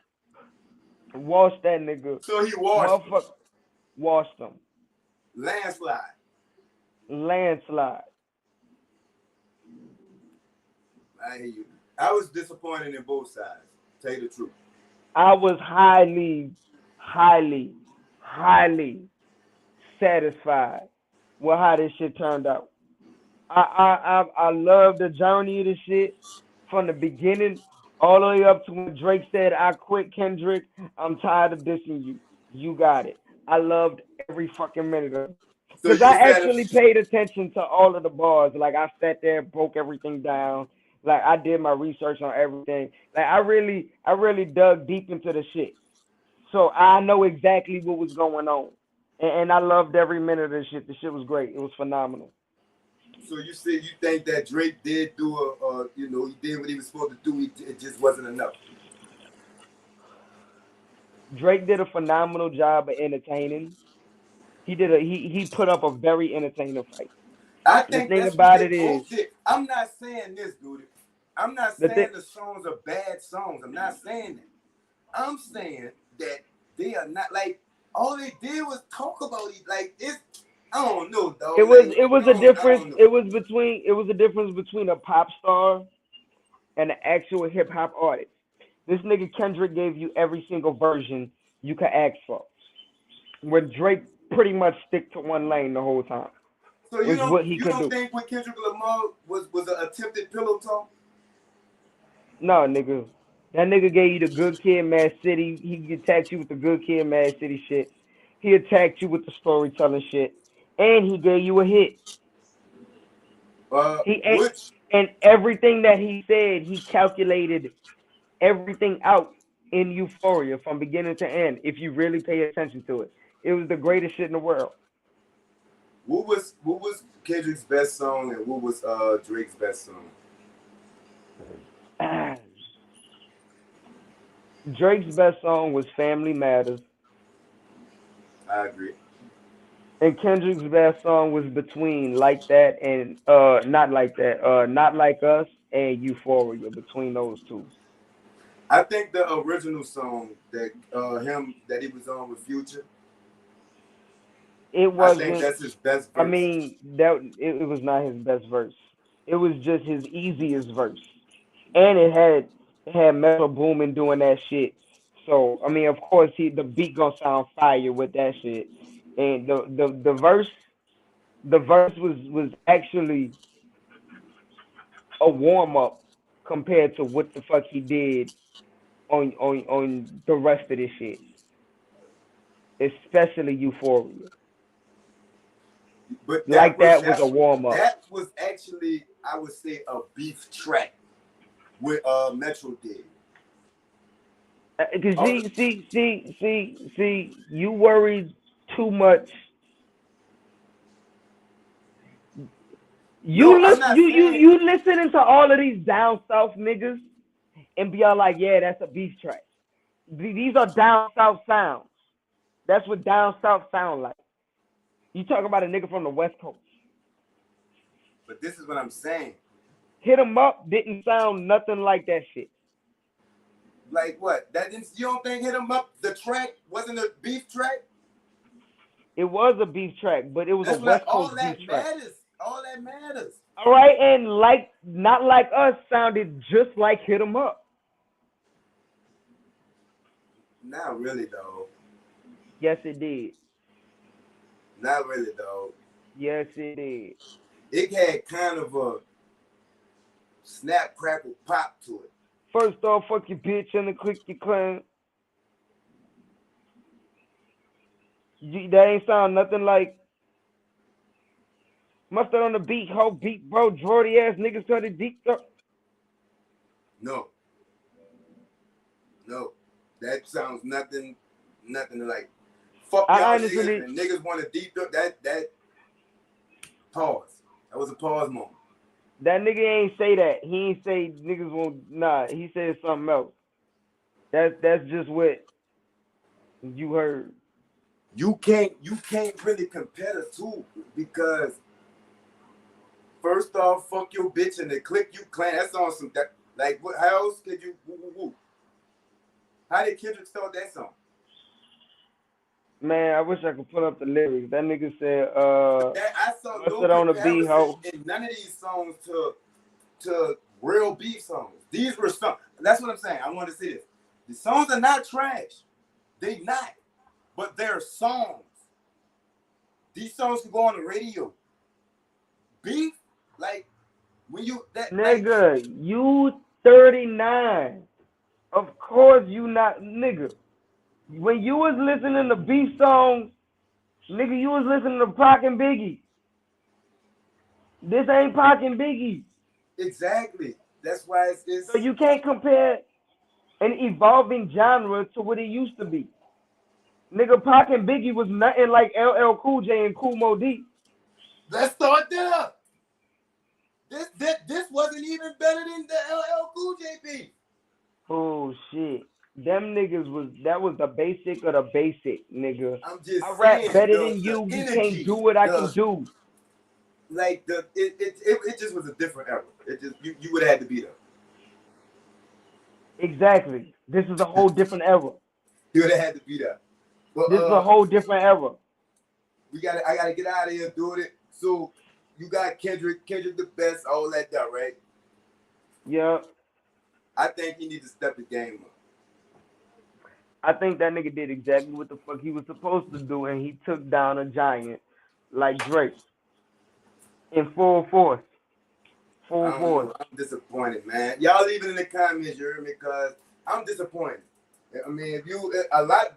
Washed that nigga. So he washed him. Landslide. I hear you. I was disappointed in both sides. Tell you the truth. I was highly highly satisfied with how this shit turned out. I love the journey of the shit from the beginning all the way up to when Drake said, "I quit, Kendrick. I'm tired of dissing you. You got it." I loved every fucking minute of it. So Because you I actually said, paid attention to all of the bars. Like, I sat there, broke everything down. Like, I did my research on everything. Like, I really dug deep into the shit. So I know exactly what was going on. And I loved every minute of the shit. The shit was great. It was phenomenal. so you said you think that Drake did do he did what he was supposed to do. It just wasn't enough. Drake did a phenomenal job of entertaining. He put up a very entertaining fight. I And the think thing that's what about they it is, both did. I'm not saying this, dude. I'm not the thing saying the songs are bad songs. I'm not saying that. I'm saying that they are not like all they did was talk about it. Like it's I don't know, dog. Like it was a I difference. don't know. It was a difference between a pop star and an actual hip hop artist. This nigga Kendrick gave you every single version you could ask for. Where Drake pretty much stick to one lane the whole time. So Was what he you could don't do. think what Kendrick Lamar was an attempted pillow talk? No, nigga. That nigga gave you the good kid, Mad City. He attacked you with the good kid, Mad City shit. He attacked you with the storytelling shit, and he gave you a hit. He ain't, Which and everything that he said, he calculated everything out in Euphoria from beginning to end. If you really pay attention to it, it was the greatest shit in the world. what was Kendrick's best song and what was Drake's best song? Drake's best song was Family Matters, I agree. and Kendrick's best song was between Like That and Not Like That, Not Like Us and Euphoria. Between those two, I think the original song that he was on with Future, it I think wasn't. that's his best I verse. mean, that it was not his best verse. It was just his easiest verse, and it had Metro Boomin doing that shit. So I mean, of course, the beat gonna sound fire with that shit, and the verse was actually a warm up compared to what the fuck he did on the rest of this shit, especially Euphoria. But Like that was a warm up. that was actually I would say a beef track with Metro did. Cause Oh, you worried too much. no, I'm not saying You listening to all of these down south niggas and be all like, yeah, that's a beef track. These are down south sounds. That's what down south sound like. You talking about a nigga from the West Coast. but this is what I'm saying. Hit 'em up didn't sound nothing like that shit. Like what? That didn't you don't think Hit 'em Up the track wasn't a beef track? It was a beef track, but it was a That's what West all Coast beef that track. matters. All that matters. All right, and like Not Like Us sounded just like Hit 'em Up. Not really though. Yes, it did. Not really though. Yes, it did. It had kind of a snap crackle pop to it. First off, fuck your bitch and then click your clan. That ain't sound nothing like Mustard on the beat, hoe beat, bro, Jordy ass niggas cut it deep. No. No. That sounds nothing like fuck I y'all honestly, niggas and niggas want to deep that pause. That was a pause moment. that nigga ain't say that. He ain't say niggas won't. Nah, he said something else. That's just what you heard. You can't really compare the two because first off, fuck your bitch and then click you clan. That's on some that like what how else could you woo woo woo? How did Kendrick start that song? Man, I wish I could pull up the lyrics. That nigga said, That I saw no Mustard on the beat, comparison hoe. in none of these songs to real beef songs. These were some. That's what I'm saying. I want to say this. The songs are not trash. They not. but they're songs. These songs can go on the radio. Beef, like when you that like Nigga, you 39. Of course you not, nigga. When you was listening to beef songs, nigga, you was listening to Pac and Biggie. This ain't Pac and Biggie. exactly. That's why So you can't compare an evolving genre to what it used to be. Nigga, Pac and Biggie was nothing like LL Cool J and Kool Moe Dee. let's start there. This wasn't even better than the LL Cool J beef. Oh shit. Them niggas that was the basic of the basic, nigga. I'm just I rap saying better the than you. You can't energy, do what I the can do. like it just was a different era. It just you would have had to be there. Exactly. This is a whole different era. You would have had to be there. But This is a whole different era. I gotta get out of here, dude. So you got Kendrick the best, all that there, right? Yeah. I think he needs to step the game up. I think that nigga did exactly what the fuck he was supposed to do, and he took down a giant like Drake in full force. I Full don't force. know. I'm disappointed, man. Y'all leave it in the comments, you heard me? Because I'm disappointed. I mean, if you a lot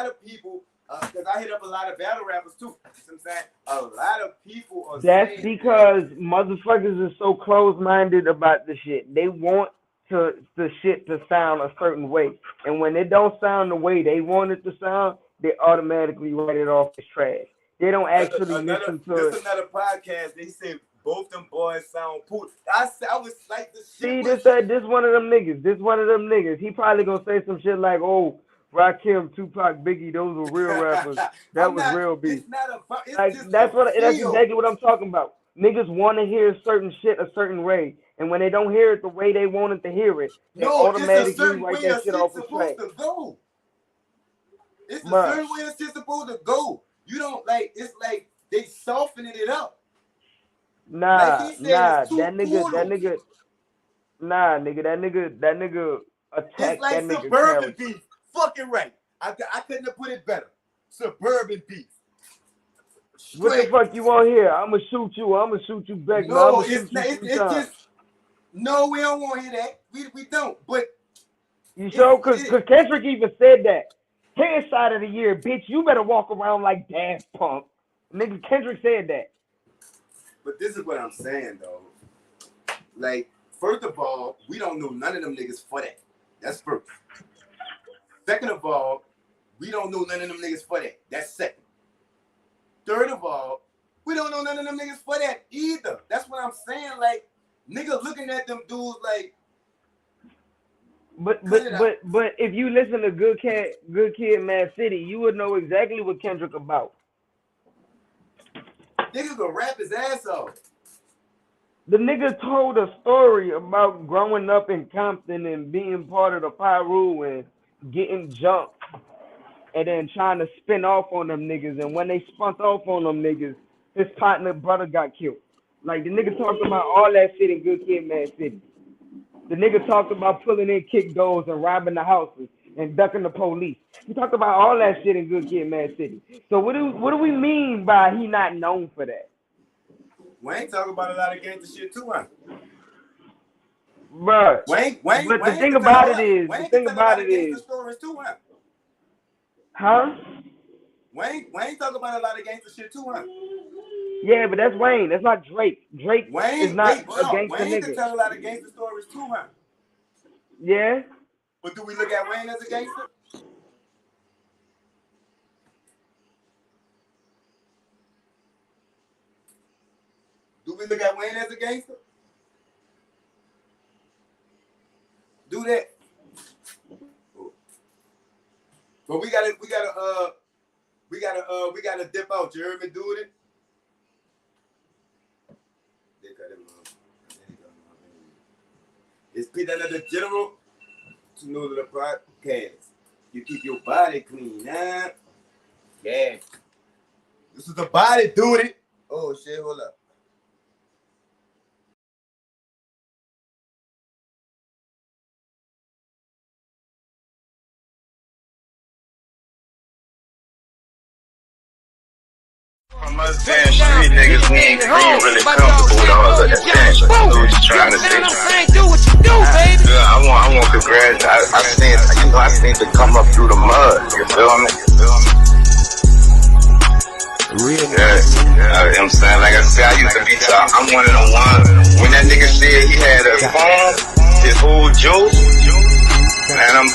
of people, because I hit up a lot of battle rappers too. You know what I'm saying? A lot of people are That's saying because motherfuckers are so close-minded about the shit. They want the shit to sound a certain way, and when it don't sound the way they want it to sound, they automatically write it off as trash. They don't actually listen to it. This another podcast. They said both them boys sound cool. I was like, the shit See, was. this one of them niggas. This one of them niggas. He probably gonna say some shit like, "Oh, Rakim, Tupac, Biggie, those were real rappers. That was real beef." It's not about. It's Like just a that's feel. exactly what I'm talking about. Niggas want to hear certain shit a certain way, and when they don't hear it the way they wanted to hear it, they No, it's a automatically certain write way a that shit off shit's as trash. supposed to go. It's a Bruh, certain way a shit's supposed to go. You don't like. It's like they softening it up. Like nah, he said, nah, it's two portals. that nigga It's attacked like that nigga suburban character. beef. Fucking right. I couldn't have put it better. Suburban beef. What the Straight. fuck you want here? I'ma shoot you. I'ma shoot you back. No, No, I'ma shoot it's you not. three It's times. just no. We don't want to hear that. We don't. But You sure? Cause it, Kendrick even said that. Headshot of the year, bitch. You better walk around like Daft Punk. Nigga, Kendrick said that. but this is what I'm saying though. Like, first of all, we don't know none of them niggas for that. That's first. Second of all, we don't know none of them niggas for that. That's second. Third of all, we don't know none of them niggas for that either. That's what I'm saying. Like, nigga looking at them dudes like, But cut but it out. but but if you listen to Good Kid, Mad City, you would know exactly what Kendrick about. Nigga gonna rap his ass off. The nigga told a story about growing up in Compton and being part of the Pyru and getting jumped and then trying to spin off on them niggas. And when they spun off on them niggas, his partner brother got killed. Like the nigga talked about all that shit in Good Kid, Mad City. The nigga talked about pulling in kick doors and robbing the houses and ducking the police. He talked about all that shit in Good Kid, Mad City. So what do we mean by he not known for that? Wayne talk about a lot of gangster shit too, huh? Bruh. Wayne But the can thing tell a about it lot. is, Wayne can tell a lot of gangster stories too, huh? huh? Wayne talk about a lot of gangster shit too, huh? Yeah, but that's Wayne. That's not Drake. Drake is not Hold a on. gangster Wayne can nigga. tell a lot of gangster stories too, huh? Yeah? But do we look at Wayne as a gangster? Do we look at Wayne as a gangster? Do that. But we gotta dip out. You heard me, dude? It's P.NUT the General to know the podcast. You keep your body clean, huh? Yeah. This is the body, dude. Oh shit, hold up. From us being street niggas, we ain't really comfortable with all of that attention. That's what you're trying to say. Do what you do, baby. Yeah, I want to graduate. I seen to come up through the mud. You feel me? Real. Yeah. I'm saying, like I said, I used to be top. I'm one of the ones. When that nigga said he had a phone, his whole juice, man, I'm